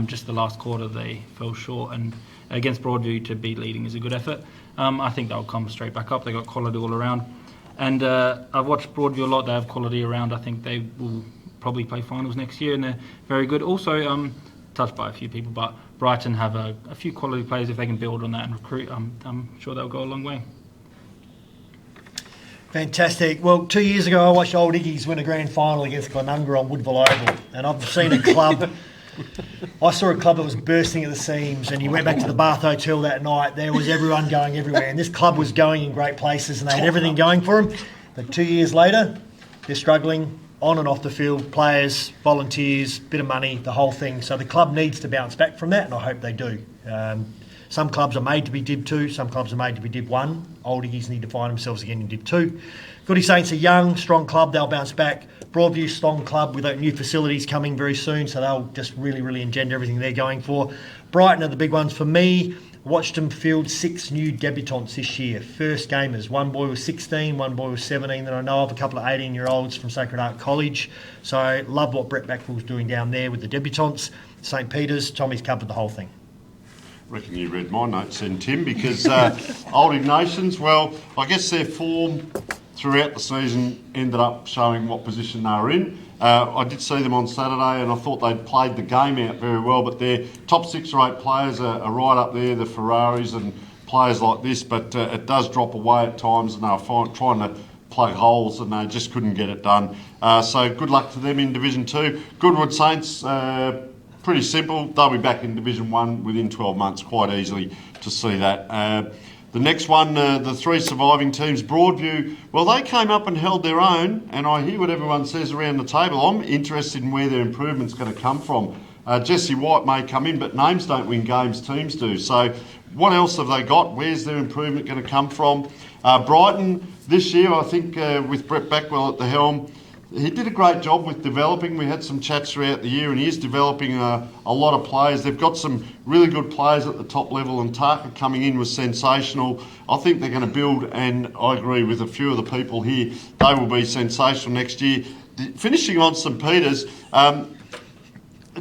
Just the last quarter they fell short, and against Broadview to be leading is a good effort. I think they'll come straight back up. They got quality all around, and I've watched Broadview a lot. They have quality around. I think they will probably play finals next year, and they're very good. Also, touched by a few people, but Brighton have a few quality players. If they can build on that and recruit, I'm sure they'll go a long way. Fantastic. Well, 2 years ago I watched Old Iggy's win a grand final against Glenunga on Woodville Oval, and I've seen a club. I saw a club that was bursting at the seams, and you went back to the Bath Hotel that night, there was everyone going everywhere, and this club was going in great places and they had everything going for them. But 2 years later, they're struggling on and off the field, players, volunteers, bit of money, the whole thing. So the club needs to bounce back from that, and I hope they do. Some clubs are made to be Div 2, some clubs are made to be Div 1. Old Iggy's need to find themselves again in Div 2. Goody Saints are young, strong club, they'll bounce back. Broadview, strong club with new facilities coming very soon, so they'll just really, really engender everything they're going for. Brighton are the big ones for me. Watched them field 6 new debutants this year, first gamers. One boy was 16, one boy was 17 that I know of, a couple of 18-year-olds from Sacred Heart College. So love what Brett Backfall's doing down there with the debutants. St Peter's, Tommy's covered the whole thing. Reckon you read my notes then, Tim, because Old Ignatians, well, I guess their form throughout the season ended up showing what position they were in. I did see them on Saturday and I thought they'd played the game out very well, but their top 6 or 8 players are right up there, the Ferraris and players like this, but it does drop away at times and they were trying to plug holes and they just couldn't get it done. So good luck to them in Division 2. Goodwood Saints, pretty simple. They'll be back in Division 1 within 12 months, quite easily to see that. The next one, the 3 surviving teams, Broadview, well, they came up and held their own, and I hear what everyone says around the table. I'm interested in where their improvement's going to come from. Jesse White may come in, but names don't win games, teams do. So what else have they got? Where's their improvement going to come from? Brighton, this year, I think with Brett Backwell at the helm, he did a great job with developing. We had some chats throughout the year and he is developing a lot of players. They've got some really good players at the top level and Tarka coming in was sensational. I think they're going to build, and I agree with a few of the people here, they will be sensational next year. Finishing on St Peter's,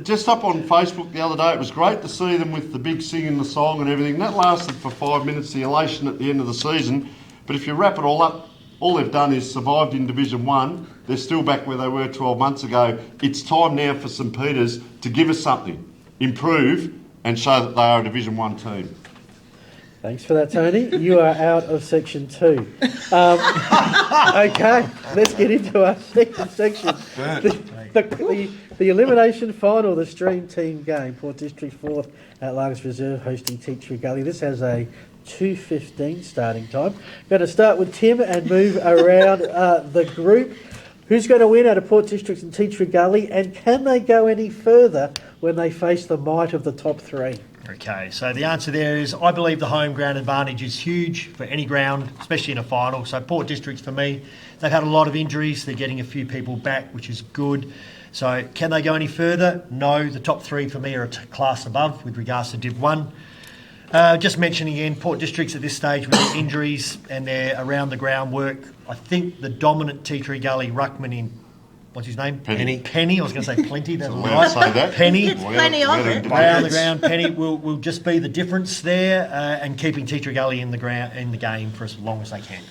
just up on Facebook the other day, it was great to see them with the big singing the song and everything. That lasted for 5 minutes, the elation at the end of the season. But if you wrap it all up, all they've done is survived in Division 1. They're still back where they were 12 months ago. It's time now for St Peter's to give us something, improve and show that they are a Division 1 team. Thanks for that, Tony. You are out of section 2. Okay, let's get into our second section. The elimination final, the stream team game. Port District 4th at Largs Reserve hosting Tea Tree Gully. This has a 2:15 starting time. Going to start with Tim and move around the group. Who's going to win out of Port District and Tea Tree Gully, and can they go any further when they face the might of the top 3? Okay, so the answer there is I believe the home ground advantage is huge for any ground, especially in a final. So Port Districts, for me, they've had a lot of injuries. They're getting a few people back, which is good. So can they go any further? No. The top 3 for me are a class above with regards to Div 1. Just mentioning again, Port Districts at this stage with their injuries and their around the ground work, I think the dominant Tea Tree Gully ruckman in, what's his name? Penny. I was going to say Plenty. That's right. Say that. Penny. Plenty of it. Around the ground, Penny will just be the difference there, and keeping Tea Tree Gully in the game for as long as they can.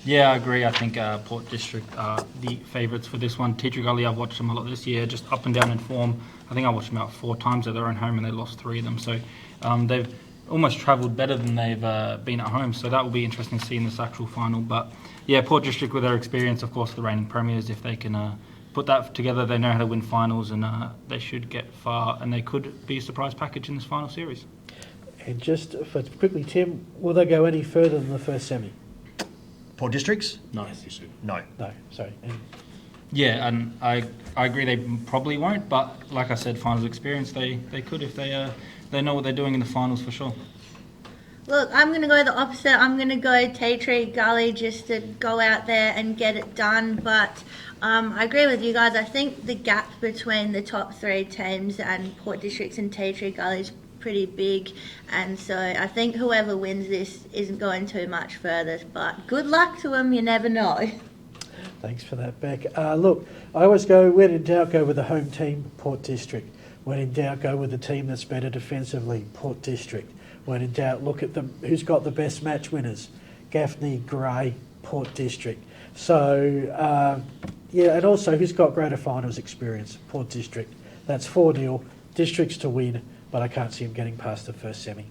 Yeah, I agree. I think Port District are the favourites for this one. Tea Tree Gully, I've watched them a lot this year, just up and down in form. I think I watched them out 4 times at their own home and they lost 3 of them. So they've almost travelled better than they've been at home. So that will be interesting to see in this actual final. But yeah, Port District with their experience, of course, the reigning premiers, if they can put that together, they know how to win finals and they should get far and they could be a surprise package in this final series. And just for quickly, Tim, will they go any further than the first semi? Port Districts? No. No. No, sorry. Yeah, and I agree they probably won't, but like I said, finals experience, they could if they know what they're doing in the finals for sure. Look, I'm going to go the opposite. I'm going to go Tea Tree Gully just to go out there and get it done. But I agree with you guys. I think the gap between the top 3 teams and Port Districts and Tea Tree Gully is pretty big. And so I think whoever wins this isn't going too much further. But good luck to them. You never know. Thanks for that, Beck. Look, I always go, when in doubt, go with the home team, Port District. When in doubt, go with the team that's better defensively, Port District. When in doubt, look at who's got the best match winners, Gaffney, Grey, Port District. So, and also who's got greater finals experience, Port District. That's 4-0, Districts to win, but I can't see them getting past the first semi.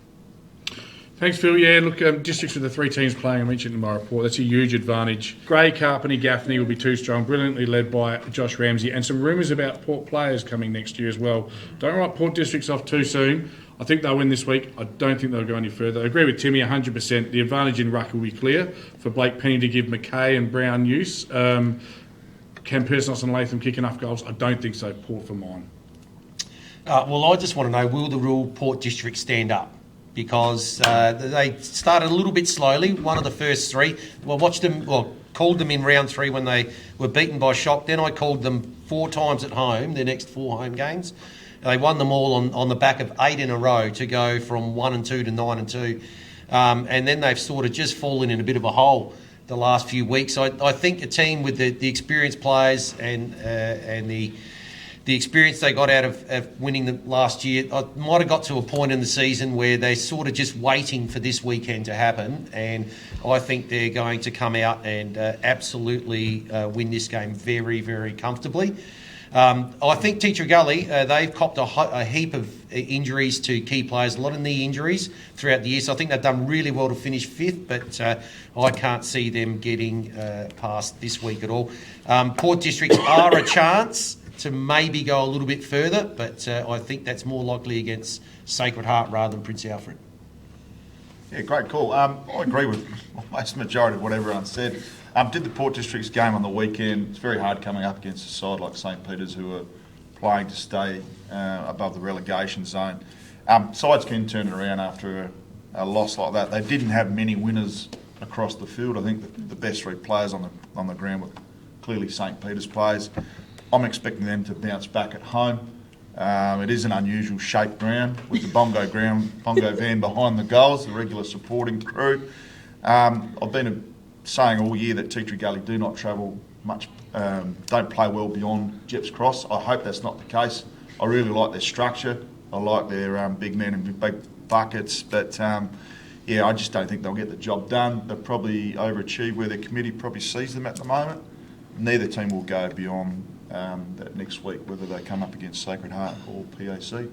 Thanks, Phil. Yeah, look, districts with the 3 teams playing, I mentioned in my report, that's a huge advantage. Grey, Carpenter, Gaffney will be too strong, brilliantly led by Josh Ramsey, and some rumours about Port players coming next year as well. Don't write Port Districts off too soon. I think they'll win this week. I don't think they'll go any further. I agree with Timmy 100%. The advantage in ruck will be clear for Blake Penny to give McKay and Brown use. Can Persnos and Latham kick enough goals? I don't think so. Port for mine. Well, I just want to know, will the Rural Port District stand up? Because they started a little bit slowly, one of the first 3. Called them in round 3 when they were beaten by Shock. Then I called them 4 times at home, their next 4 home games. They won them all on the back of 8 in a row to go from 1-2 to 9-2. And then they've sort of just fallen in a bit of a hole the last few weeks. I think a team with the experienced players and the experience they got out of winning the last year, I might have got to a point in the season where they're sort of just waiting for this weekend to happen, and I think they're going to come out and absolutely win this game very, very comfortably. I think Tea Tree Gully, they've copped a heap of injuries to key players, a lot of knee injuries throughout the year, so I think they've done really well to finish 5th, but I can't see them getting past this week at all. Port Districts are a chance to maybe go a little bit further, but I think that's more likely against Sacred Heart rather than Prince Alfred. Yeah, great call. I agree with almost the majority of what everyone said. Did the Port Districts game on the weekend. It's very hard coming up against a side like St Peter's who are playing to stay above the relegation zone. Sides can turn it around after a loss like that. They didn't have many winners across the field. I think the best 3 players on the ground were clearly St Peter's players. I'm expecting them to bounce back at home. It is an unusual shaped ground with the bongo van behind the goals, the regular supporting crew. I've been saying all year that Tea Tree Gully do not travel much, don't play well beyond Jepps Cross. I hope that's not the case. I really like their structure. I like their big men and big buckets, but I just don't think they'll get the job done. They'll probably overachieve where their committee probably sees them at the moment. Neither team will go beyond that next week, whether they come up against Sacred Heart or PAC.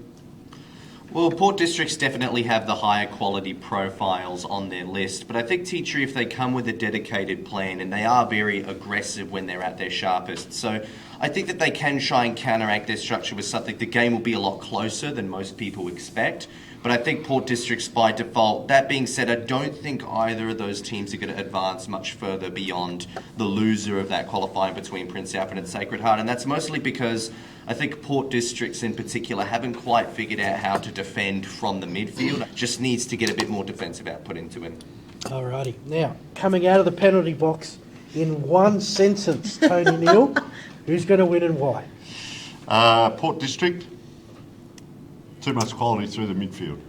Well, Port Districts definitely have the higher quality profiles on their list, but I think Tea Tree, if they come with a dedicated plan, and they are very aggressive when they're at their sharpest, so I think that they can try and counteract their structure with something. The game will be a lot closer than most people expect, but I think Port Districts by default. That being said, I don't think either of those teams are going to advance much further beyond the loser of that qualifying between Prince Alfred and Sacred Heart, and that's mostly because I think Port Districts in particular haven't quite figured out how to defend from the midfield. Just needs to get a bit more defensive output into him. Alrighty. Now, coming out of the penalty box in one sentence, Tony Neal, who's going to win and why? Port District, too much quality through the midfield.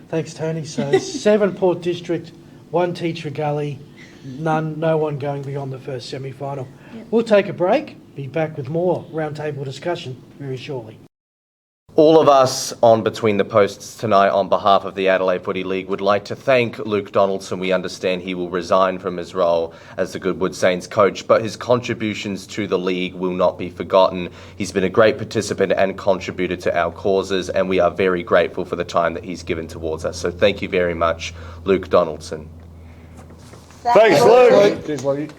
Thanks, Tony. So 7 Port District, 1 Tea Tree Gully, no one going beyond the first semi-final. Yep. We'll take a break. Be back with more roundtable discussion very shortly. All of us on Between the Posts tonight on behalf of the Adelaide Footy League would like to thank Luke Donaldson. We understand he will resign from his role as the Goodwood Saints coach, but his contributions to the league will not be forgotten. He's been a great participant and contributor to our causes, and we are very grateful for the time that he's given towards us. So thank you very much, Luke Donaldson. Thanks, Luke.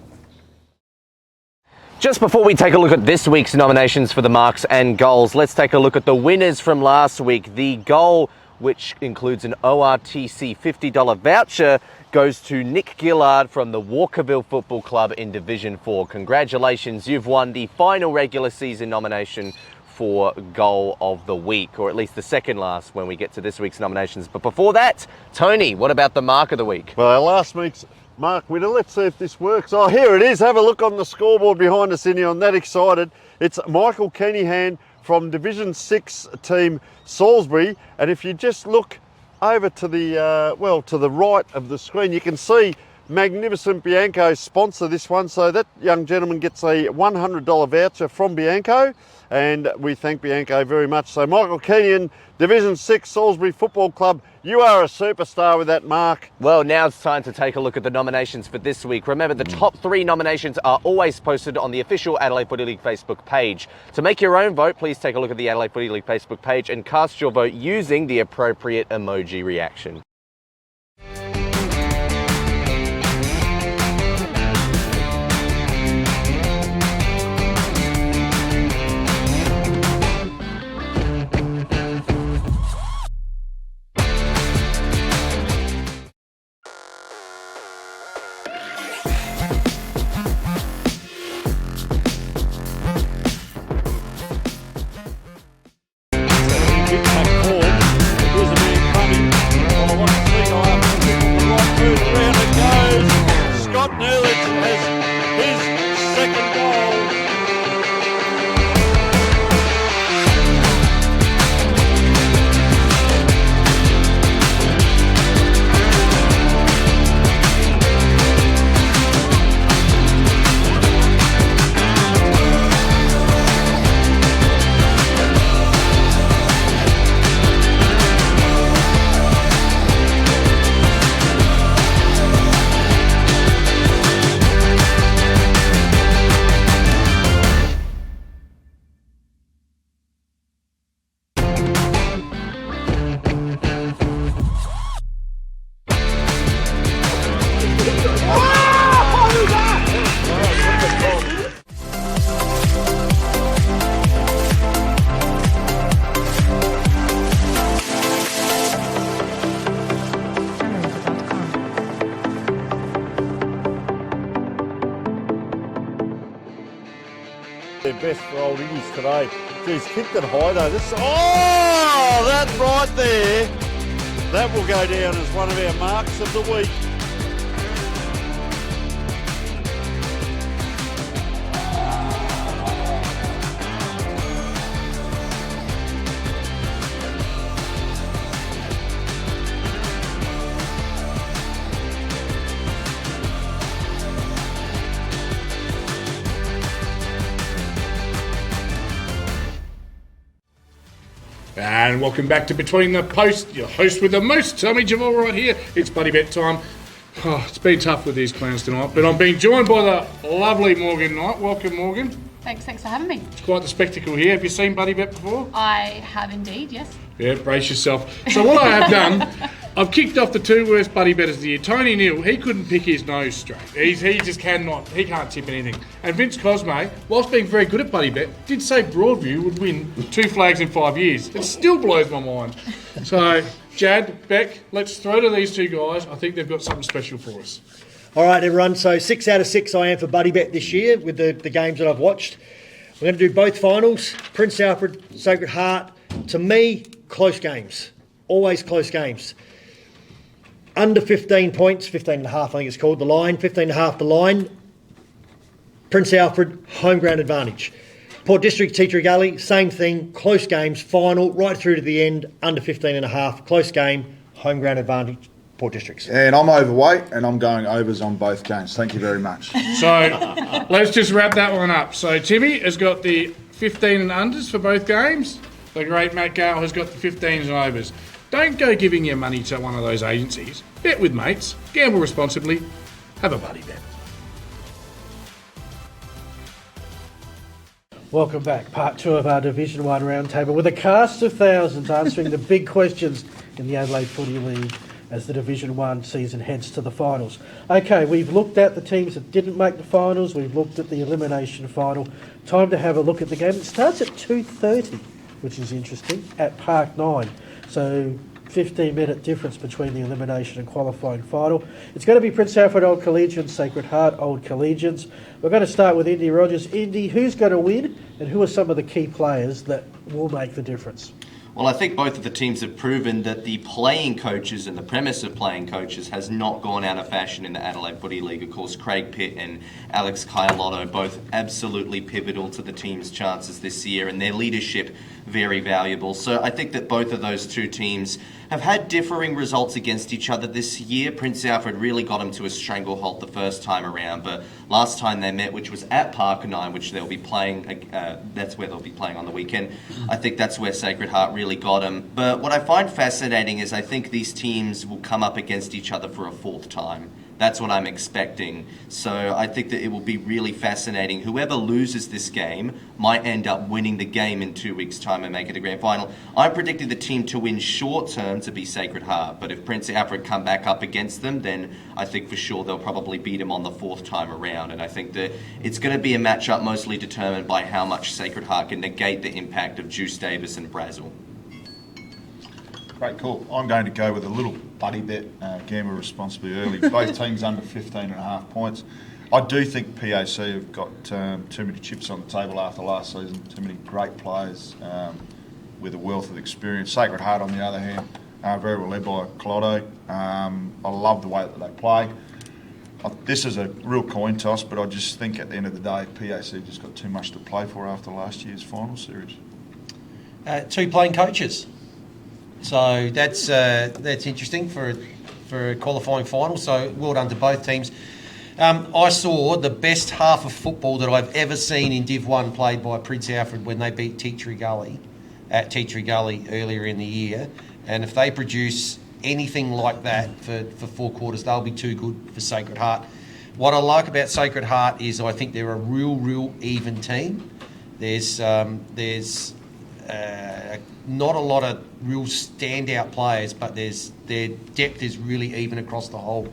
Just before we take a look at this week's nominations for the marks and goals, let's take a look at the winners from last week. The goal, which includes an ORTC $50 voucher, goes to Nick Gillard from the Walkerville Football Club in Division 4. Congratulations, you've won the final regular season nomination for goal of the week, or at least the second last when we get to this week's nominations. But before that, Tony, what about the mark of the week? Well, our last week's mark winner, let's see if this works. Oh, here it is. Have a look on the scoreboard behind us, Indy. I'm that excited. It's Michael Kenihan from Division 6 team Salisbury. And if you just look over to the, to the right of the screen, you can see Magnificent Bianco sponsor this one. So that young gentleman gets a $100 voucher from Bianco, and we thank Bianco very much. So Michael Kenihan, Division 6 Salisbury Football Club, you are a superstar with that mark. Well, now it's time to take a look at the nominations for this week. Remember, the top 3 nominations are always posted on the official Adelaide Footy League Facebook page. To make your own vote, please take a look at the Adelaide Footy League Facebook page and cast your vote using the appropriate emoji reaction. Their best for old Iggy's today. Geez, kicked it high though. Oh, that right there. That will go down as one of our marks of the week. And welcome back to Between the Posts, your host with the most, Tommy Jamal right here. It's Buddy Bet time. Oh, it's been tough with these clowns tonight, but I'm being joined by the lovely Morgan Knight. Welcome, Morgan. Thanks for having me. It's quite the spectacle here. Have you seen Buddy Bet before? I have indeed, yes. Yeah, brace yourself. So what I have done, I've kicked off the 2 worst Buddy Betters of the year. Tony Neal, he couldn't pick his nose straight. He just cannot, he can't tip anything. And Vince Cosme, whilst being very good at Buddy Bet, did say Broadview would win 2 flags in 5 years. It still blows my mind. So, Jad, Beck, let's throw to these 2 guys. I think they've got something special for us. All right, everyone. So 6 out of 6 I am for Buddy Bet this year with the games that I've watched. We're going to do both finals. Prince Alfred, Sacred Heart. To me, close games. Always close games. Under 15 points, 15 and a half I think it's called, the line. 15 and a half the line. Prince Alfred, home ground advantage. Port District, Teacher Gully, same thing. Close games, final, right through to the end. Under 15 and a half, close game, home ground advantage. Port Districts. And I'm overweight and I'm going overs on both games. Thank you very much. So let's just wrap that one up. So Timmy has got the 15 and unders for both games. The great Matt Gale has got the 15s and overs. Don't go giving your money to one of those agencies. Bet with mates. Gamble responsibly. Have a buddy bet. Welcome back. Part 2 of our Division 1 roundtable with a cast of thousands answering the big questions in the Adelaide Footy League as the Division 1 season heads to the finals. Okay, we've looked at the teams that didn't make the finals. We've looked at the elimination final. Time to have a look at the game. It starts at 2:30, which is interesting, at Park 9. So 15-minute difference between the elimination and qualifying final. It's going to be Prince Alfred Old Collegians, Sacred Heart Old Collegians. We're going to start with Indy Rogers. Indy, who's going to win, and who are some of the key players that will make the difference? Well, I think both of the teams have proven that the playing coaches and the premise of playing coaches has not gone out of fashion in the Adelaide Footy League. Of course, Craig Pitt and Alex Kaiolotto, both absolutely pivotal to the team's chances this year, and their leadership very valuable. So I think that both of those two teams have had differing results against each other this year. Prince Alfred really got them to a stranglehold the first time around, but last time they met, which was at Parkinine, which they'll be playing, that's where they'll be playing on the weekend. I think that's where Sacred Heart really got them. But what I find fascinating is I think these teams will come up against each other for a fourth time. That's what I'm expecting. So I think that it will be really fascinating. Whoever loses this game might end up winning the game in 2 weeks' time and make it a grand final. I'm predicting the team to win short term to be Sacred Heart, but if Prince Alfred come back up against them, then I think for sure they'll probably beat them on the fourth time around. And I think that it's going to be a matchup mostly determined by how much Sacred Heart can negate the impact of Juice Davis and Brazil. Great call. I'm going to go with a little buddy bet, gamble responsibly early. Both teams under 15.5 points. I do think PAC have got too many chips on the table after last season, too many great players with a wealth of experience. Sacred Heart, on the other hand, very well led by Collado. I love the way that they play. This is a real coin toss, but I just think at the end of the day, PAC just got too much to play for after last year's final series. Two playing coaches. So that's interesting for a qualifying final. So well done to both teams. I saw the best half of football that I've ever seen in Div 1 played by Prince Alfred when they beat Tea Tree Gully at Tea Tree Gully earlier in the year. And if they produce anything like that for 4 quarters, they'll be too good for Sacred Heart. What I like about Sacred Heart is I think they're a real even team. There's not a lot of real standout players, but their depth is really even across the whole.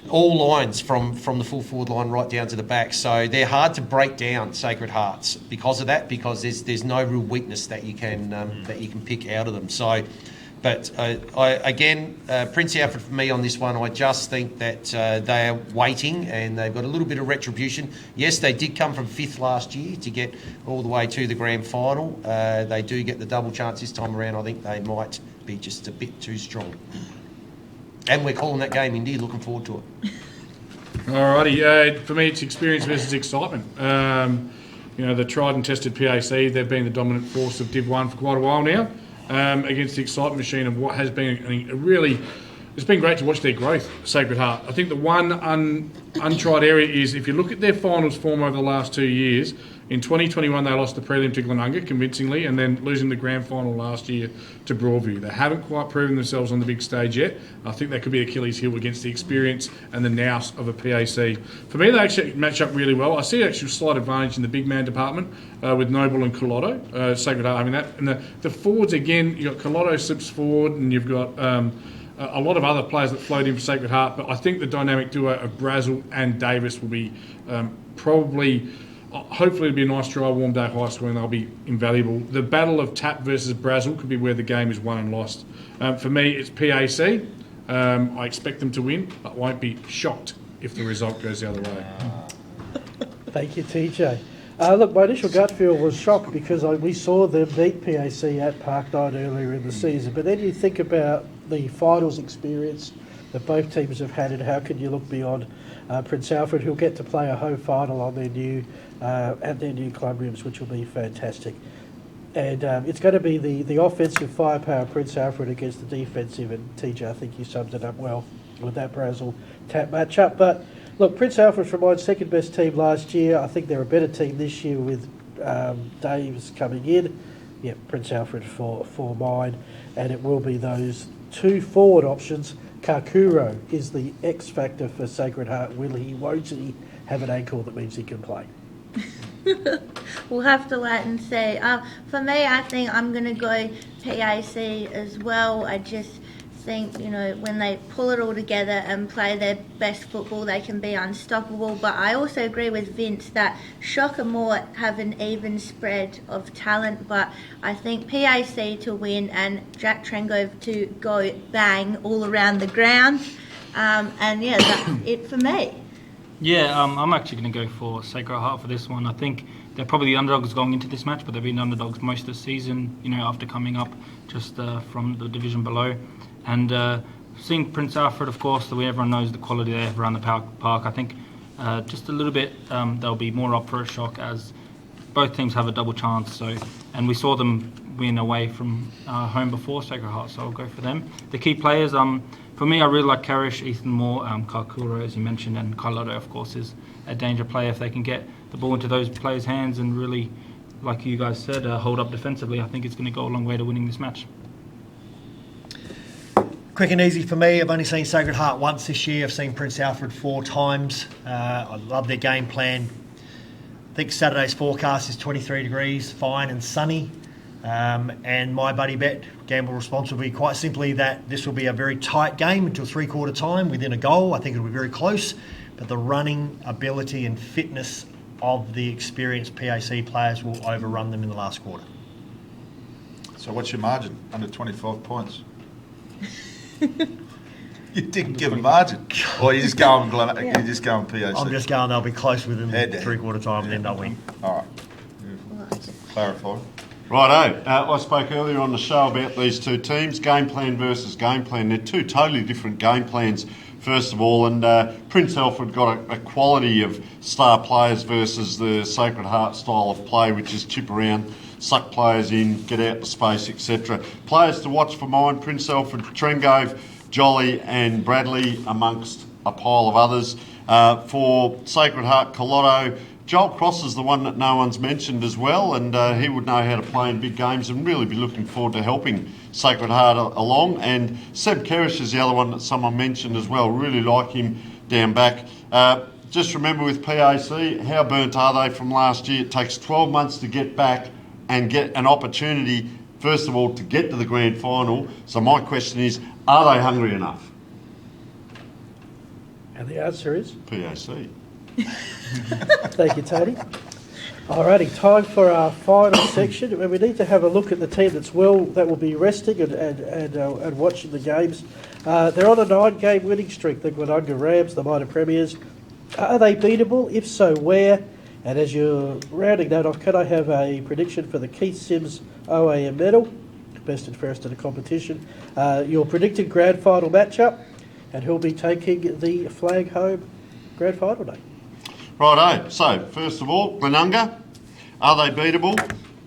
All lines from the full forward line right down to the back. So they're hard to break down, Sacred Hearts, because of that, because there's no real weakness that you can pick out of them. So, but Prince Alfred for me on this one, I just think that they are waiting and they've got a little bit of retribution. Yes, they did come from 5th last year to get all the way to the grand final. They do get the double chance this time around. I think they might be just a bit too strong. And we're calling that game Indy. Looking forward to it. Alrighty, for me it's experience versus excitement. The tried and tested PAC, they've been the dominant force of Div 1 for quite a while now, against the excitement machine of what has been it's been great to watch their growth, Sacred Heart. I think the one untried area is if you look at their finals form over the last 2 years, in 2021 they lost the prelim to Glenunga convincingly and then losing the grand final last year to Broadview. They haven't quite proven themselves on the big stage yet. I think that could be Achilles' heel against the experience and the nous of a PAC. For me, they actually match up really well. I see actually a slight advantage in the big man department with Noble and Collado. Sacred Heart having that. And the forwards, again, you've got Collado slips forward and you've got a lot of other players that float in for Sacred Heart, but I think the dynamic duo of Brazil and Davis will be hopefully it'll be a nice dry warm day high school and they'll be invaluable. The battle of Tap versus Brazil could be where the game is won and lost. For me, it's PAC. I expect them to win, but won't be shocked if the result goes the other way. Thank you, TJ. Look, my initial gut feel was shocked because we saw them beat PAC at Parknight earlier in the season. But then you think about the finals experience that both teams have had and how can you look beyond Prince Alfred, who'll get to play a home final on their new at their new club rooms, which will be fantastic. And it's going to be the offensive firepower of Prince Alfred against the defensive, and TJ, I think you summed it up well with that Brazil Tap matchup. But look, Prince Alfred for mine, second best team last year. I think they're a better team this year with Daves coming in. Yeah, Prince Alfred for mine, and it will be those two forward options. Kakuro is the X factor for Sacred Heart. Won't he have an ankle that means he can play? We'll have to wait and see. For me, I think I'm going to go PAC as well. I just think, when they pull it all together and play their best football, they can be unstoppable. But I also agree with Vince that Shock and Moore have an even spread of talent. But I think PAC to win and Jack Trengove to go bang all around the ground. And yeah, that's it for me. Yeah, I'm actually going to go for Sacred Heart for this one. I think they're probably the underdogs going into this match, but they've been underdogs most of the season, after coming up just from the division below. And seeing Prince Alfred, of course, everyone knows the quality they have around the park. I think just a little bit they'll be more up for a shock, as both teams have a double chance. And we saw them win away from home before, Sacred Heart, so I'll go for them. The key players, for me, I really like Karish, Ethan Moore, Kakura, as you mentioned, and Carlotto, of course, is a danger player. If they can get the ball into those players' hands and really, like you guys said, hold up defensively, I think it's going to go a long way to winning this match. Quick and easy for me. I've only seen Sacred Heart once this year. I've seen Prince Alfred 4 times. I love their game plan. I think Saturday's forecast is 23 degrees, fine and sunny. And my buddy bet, gamble responsibly, quite simply that this will be a very tight game until 3/4 time within a goal. I think it'll be very close, but the running ability and fitness of the experienced PAC players will overrun them in the last quarter. So what's your margin? Under 25 points? You didn't give a margin. Or you just go on PAC? I'm just going they'll be close within 3/4 time and then they'll win. All right. Clarify. Righto, I spoke earlier on the show about these two teams, game plan versus game plan. They're two totally different game plans, first of all, and Prince Alfred got a quality of star players versus the Sacred Heart style of play, which is chip around, suck players in, get out the space, etc. Players to watch for mine, Prince Alfred, Trengove, Jolly and Bradley, amongst a pile of others. For Sacred Heart, Carlotto, Joel Cross is the one that no one's mentioned as well, and he would know how to play in big games and really be looking forward to helping Sacred Heart along. And Seb Kerish is the other one that someone mentioned as well. Really like him down back. Just remember with PAC, how burnt are they from last year? It takes 12 months to get back and get an opportunity, first of all, to get to the grand final. So my question is, are they hungry enough? And the answer is? PAC. Thank you, Tony. Alrighty, time for our final section, where we need to have a look at the team that will be resting and watching the games. They're on a 9-game winning streak, the Glenunga Rams, the minor premiers. Are they beatable? If so, where? And as you're rounding that off, can I have a prediction for the Keith Sims OAM medal, best and fairest in the competition? Your predicted grand final matchup, and who'll be taking the flag home grand final day? Righto, so first of all, Glenunga, are they beatable?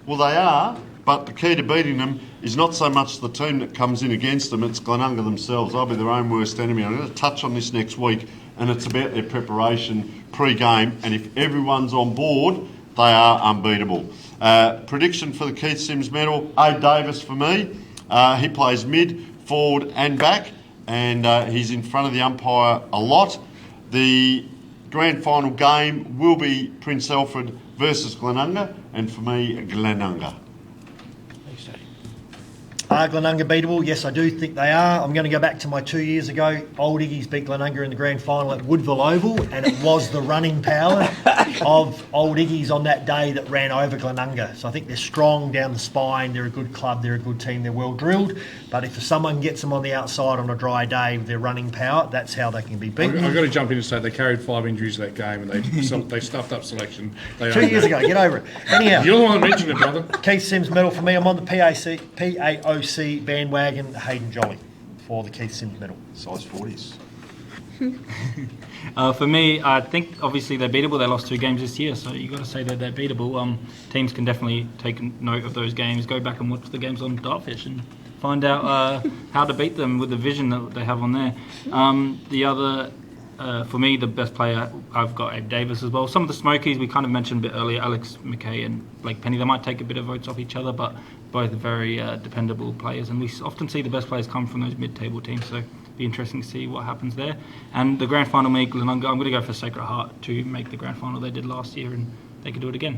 Well, they are, but the key to beating them is not so much the team that comes in against them, it's Glenunga themselves. They'll be their own worst enemy. I'm going to touch on this next week, and it's about their preparation pre-game, and if everyone's on board, they are unbeatable. Prediction for the Keith Sims medal, Abe Davis for me. He plays mid, forward and back, and he's in front of the umpire a lot. The grand final game will be Prince Alfred versus Glenunga, and for me, Glenunga. Thanks, Tony. Are Glenunga beatable? Yes, I do think they are. I'm going to go back to my 2 years ago. Old Iggy's beat Glenunga in the grand final at Woodville Oval, and it was the running power of Old Iggy's on that day that ran over Glenunga. So I think they're strong down the spine. They're a good club. They're a good team. They're well drilled. But if someone gets them on the outside on a dry day with their running power, that's how they can be beaten. I've got to jump in and say they carried 5 injuries that game, and they stuffed up selection. 2 years ago, get over it. Anyhow, you're the one that mentioned it, brother. Keith Sims medal for me. I'm on the PAOC bandwagon. Hayden Jolly for the Keith Sims medal. Size 40s. For me, I think obviously they're beatable. They lost 2 games this year, so you've got to say that they're beatable. Teams can definitely take note of those games, go back and watch the games on Dartfish and find out how to beat them with the vision that they have on there. The other, for me, the best player, I've got Abe Davis as well. Some of the Smokies, we kind of mentioned a bit earlier, Alex McKay and Blake Penny, they might take a bit of votes off each other, but both are very dependable players. And we often see the best players come from those mid-table teams, so be interesting to see what happens there. And the grand final, me, Glenunga, I'm going to go for Sacred Heart to make the grand final they did last year, and they could do it again.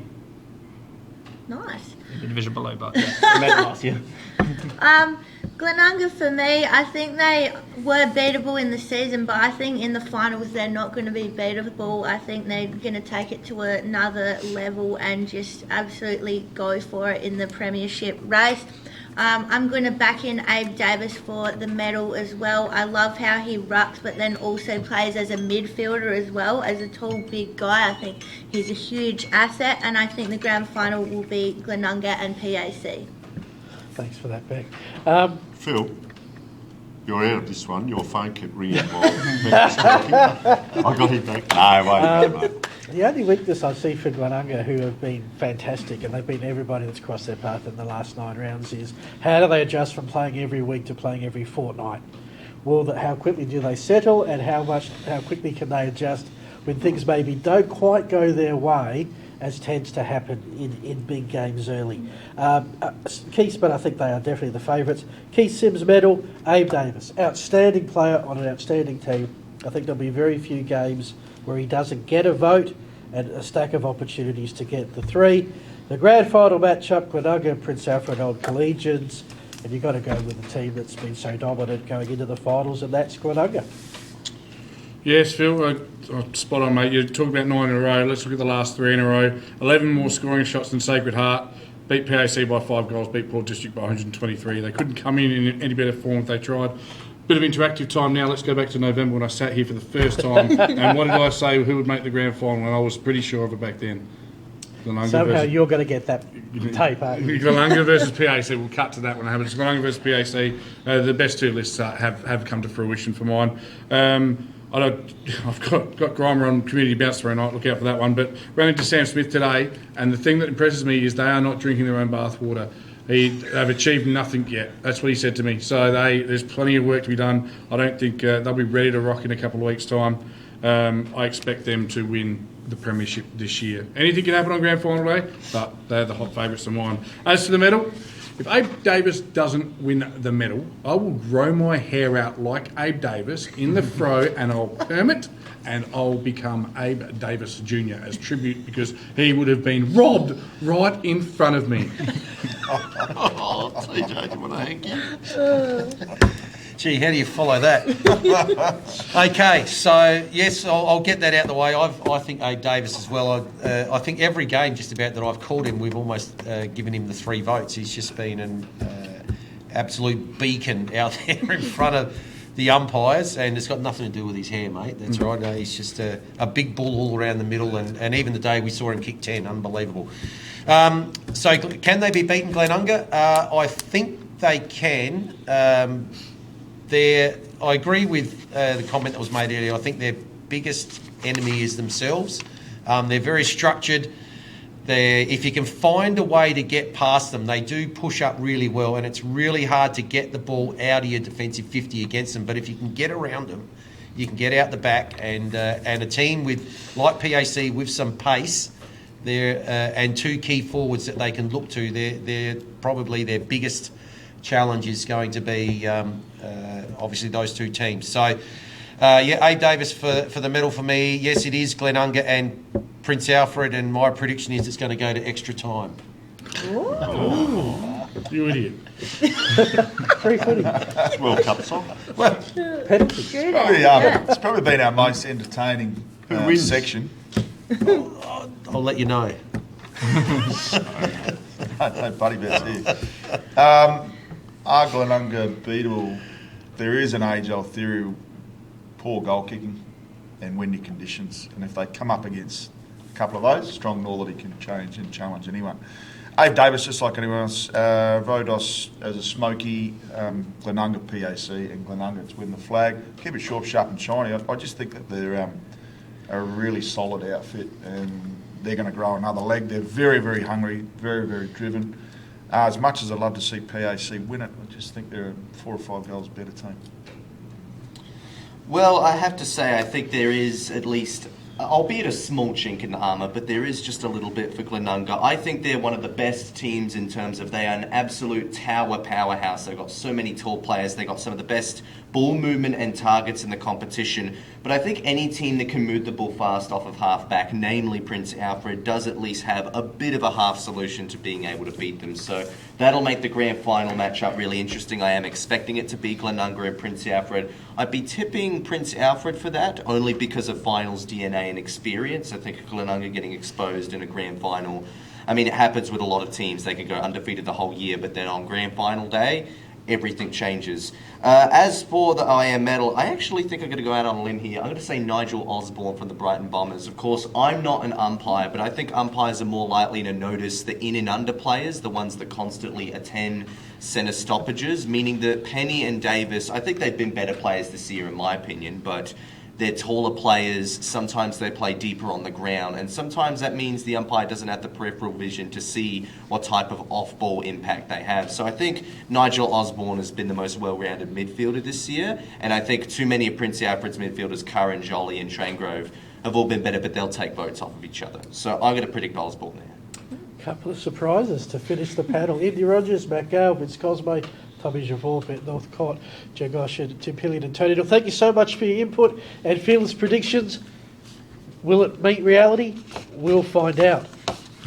Nice. The division below, but yeah, they made it last year. Glenunga, for me, I think they were beatable in the season, but I think in the finals they're not going to be beatable. I think they're going to take it to another level and just absolutely go for it in the premiership race. I'm going to back in Abe Davis for the medal as well. I love how he rucks, but then also plays as a midfielder as well. As a tall, big guy, I think he's a huge asset, and I think the grand final will be Glenunga and PAC. Thanks for that, Beck. Phil, you're out of this one. Your phone kept ringing while I got him back. No, wait. The only weakness I see for Glenunga, who have been fantastic, and they've beaten everybody that's crossed their path in the last 9 rounds, is how do they adjust from playing every week to playing every fortnight? How quickly do they settle, and how quickly can they adjust when things maybe don't quite go their way, as tends to happen in big games early. Keith, but I think they are definitely the favourites. Keith Sims medal, Abe Davis, outstanding player on an outstanding team. I think there'll be very few games where he doesn't get a vote, and a stack of opportunities to get the 3. The grand final matchup, Glenunga, Prince Alfred, Old Collegians, and you've got to go with the team that's been so dominant going into the finals, and that's Glenunga. Yes, Phil, spot on, mate. You're talking about 9 in a row. Let's look at the last 3 in a row. 11 more scoring shots than Sacred Heart. Beat PAC by 5 goals, beat Port District by 123. They couldn't come in any better form if they tried. Bit of interactive time now. Let's go back to November when I sat here for the first time. And what did I say? Who would make the grand final? And I was pretty sure of it back then. Somehow you're going to get that tape, aren't you? Glenunga versus PAC. We'll cut to that when I have it. Glenunga versus PAC. The best 2 lists have come to fruition for mine. I've got Grimer on community bounce tomorrow night. Look out for that one. But ran into Sam Smith today, and the thing that impresses me is they are not drinking their own bathwater. They've achieved nothing yet. That's what he said to me. So there's plenty of work to be done. I don't think they'll be ready to rock in a couple of weeks' time. I expect them to win the premiership this year. Anything can happen on grand final day, but they're the hot favourites of mine. As for the medal, if Abe Davis doesn't win the medal, I will grow my hair out like Abe Davis in the fro, and I'll perm it, and I'll become Abe Davis Jr. as tribute, because he would have been robbed right in front of me. TJ, do you want a hanky? Gee, how do you follow that? Okay, so yes, I'll get that out of the way. I think Abe Davis as well. I think every game just about that I've called him, we've almost given him the 3 votes. He's just been an absolute beacon out there in front of the umpires, and it's got nothing to do with his hair, mate. That's right. No, he's just a big bull all around the middle, and even the day we saw him kick 10, unbelievable. So can they be beaten, Glenunga? I think they can. I agree with the comment that was made earlier. I think their biggest enemy is themselves. They're very structured. If you can find a way to get past them, they do push up really well, and it's really hard to get the ball out of your defensive 50 against them. But if you can get around them, you can get out the back, and a team like PAC with some pace, and 2 key forwards that they can look to, they're probably their biggest challenge is going to be obviously those 2 teams. So, Abe Davis for the medal for me. Yes, it is Glenunga and Prince Alfred, and my prediction is it's going to go to extra time. Ooh. You idiot. 3-footy. World Cup song. Well, It's probably been our most entertaining section. I'll let you know. No buddy bets here. Are Glenunga beatable? There is an age-old theory: poor goal kicking and windy conditions. And if they come up against a couple of those, strong northerly can change and challenge anyone. Abe Davis, just like anyone else, Vodos as a smoky, Glenunga PAC, and Glenunga to win the flag. Keep it short, sharp and shiny. I just think that they're a really solid outfit, and they're going to grow another leg. They're very, very hungry, very, very driven. As much as I'd love to see PAC win it, I just think they're a 4 or 5 goals better team. Well, I have to say, I think there is at least albeit a small chink in the armour, but there is just a little bit for Glenunga. I think they're one of the best teams in terms of they are an absolute tower powerhouse. They've got so many tall players. They've got some of the best ball movement and targets in the competition. But I think any team that can move the ball fast off of half-back, namely Prince Alfred, does at least have a bit of a half solution to being able to beat them. So that'll make the grand final matchup really interesting. I am expecting it to be Glenunga and Prince Alfred. I'd be tipping Prince Alfred for that, only because of finals DNA and experience. I think Glenunga getting exposed in a grand final, I mean, it happens with a lot of teams. They could go undefeated the whole year, but then on grand final day, everything changes. As for the IM medal, I actually think I'm going to go out on a limb here. I'm going to say Nigel Osborne from the Brighton Bombers. Of course, I'm not an umpire, but I think umpires are more likely to notice the in and under players, the ones that constantly attend centre stoppages, meaning that Penny and Davis, I think they've been better players this year in my opinion, but they're taller players, sometimes they play deeper on the ground, and sometimes that means the umpire doesn't have the peripheral vision to see what type of off-ball impact they have. So I think Nigel Osborne has been the most well-rounded midfielder this year, and I think too many of Prince Alfred's midfielders, Curran, Jolie and Traingrove, have all been better, but they'll take votes off of each other. So I'm going to predict Osborne there. Couple of surprises to finish the panel. Indy Rogers, Matt Gale, Vince Cosmo, Tommy Javor, Beth Northcott, Joe Gosh, and Tim Hilliard and Tony Hill. Thank you so much for your input and fearless predictions. Will it meet reality? We'll find out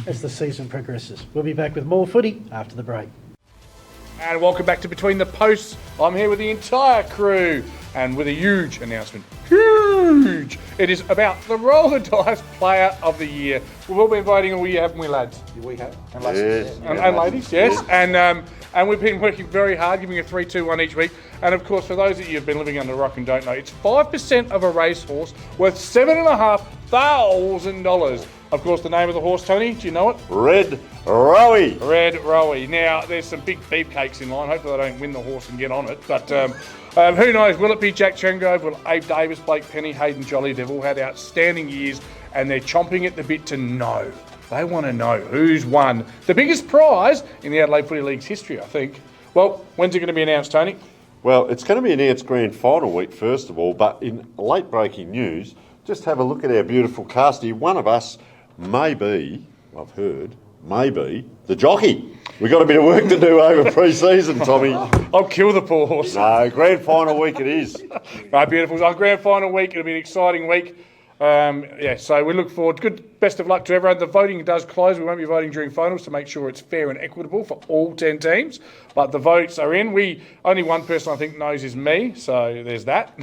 as the season progresses. We'll be back with more footy after the break. And welcome back to Between the Posts. I'm here with the entire crew and with a huge announcement. Huge! It is about the Roll the Dice Player of the Year. We've all been voting all year, haven't we, lads? We have. And ladies. And ladies, yes. And we've been working very hard, giving a 3, 2, 1 each week. And of course, for those of you who've been living under a rock and don't know, it's 5% of a racehorse worth $7,500. Of course, the name of the horse, Tony, do you know it? Red Rowie. Red Rowie. Now, there's some big beefcakes in line. Hopefully they don't win the horse and get on it. But who knows? Will it be Jack Traingrove? Will Abe Davis, Blake Penny, Hayden Jolly? They've all had outstanding years and they're chomping at the bit to know. They want to know who's won the biggest prize in the Adelaide Footy League's history, I think. Well, when's it going to be announced, Tony? Well, it's going to be announced grand final week, first of all, but in late breaking news, just have a look at our beautiful cast here. One of us may be, I've heard, maybe the jockey. We've got a bit of work to do over pre-season, Tommy. I'll kill the poor horse. No, grand final week it is. No, beautiful. On grand final week, it'll be an exciting week. So we look forward. Good, best of luck to everyone. The voting does close. We won't be voting during finals to make sure it's fair and equitable for all 10 teams. But the votes are in. Only one person I think knows is me, so there's that.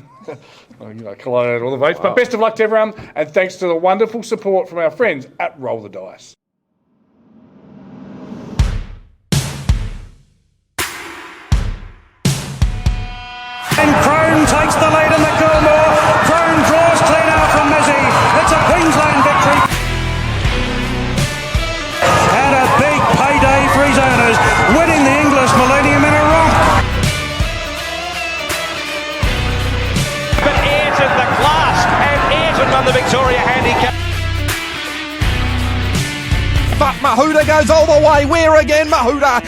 Collated all the votes. But best of luck to everyone, and thanks to the wonderful support from our friends at Roll the Dice. And Crone takes the lead in the Coolmore. Crone draws clean out from Mizzy. It's a Queensland victory. And a big payday for his owners, winning the English Millennium in a romp. But Ayrton the class, and Ayrton won the Victoria Handicap. But Mahuda goes all the way. Where again, Mahuda?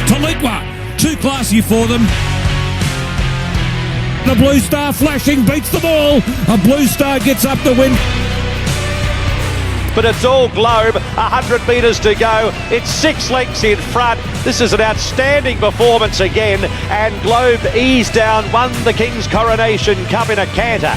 Taliqua, too classy for them. The Blue Star flashing, beats the ball. A Blue Star gets up the win. But it's all Globe, 100 metres to go. It's 6 lengths in front. This is an outstanding performance again. And Globe eased down, won the King's Coronation Cup in a canter.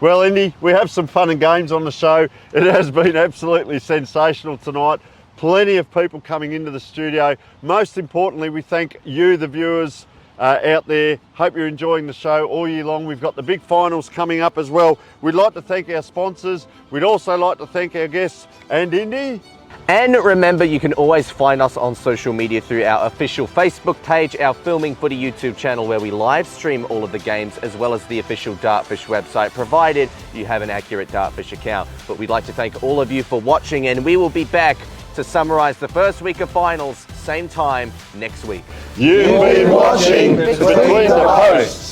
Well, Indy, we have some fun and games on the show. It has been absolutely sensational tonight. Plenty of people coming into the studio. Most importantly, we thank you, the viewers out there. Hope you're enjoying the show all year long. We've got the big finals coming up as well. We'd like to thank our sponsors. We'd also like to thank our guests and Indy. And remember, you can always find us on social media through our official Facebook page, our Filming Footy YouTube channel where we live stream all of the games, as well as the official Dartfish website, provided you have an accurate Dartfish account. But we'd like to thank all of you for watching, and we will be back to summarise the first week of finals, same time next week. You've been watching Between the Posts.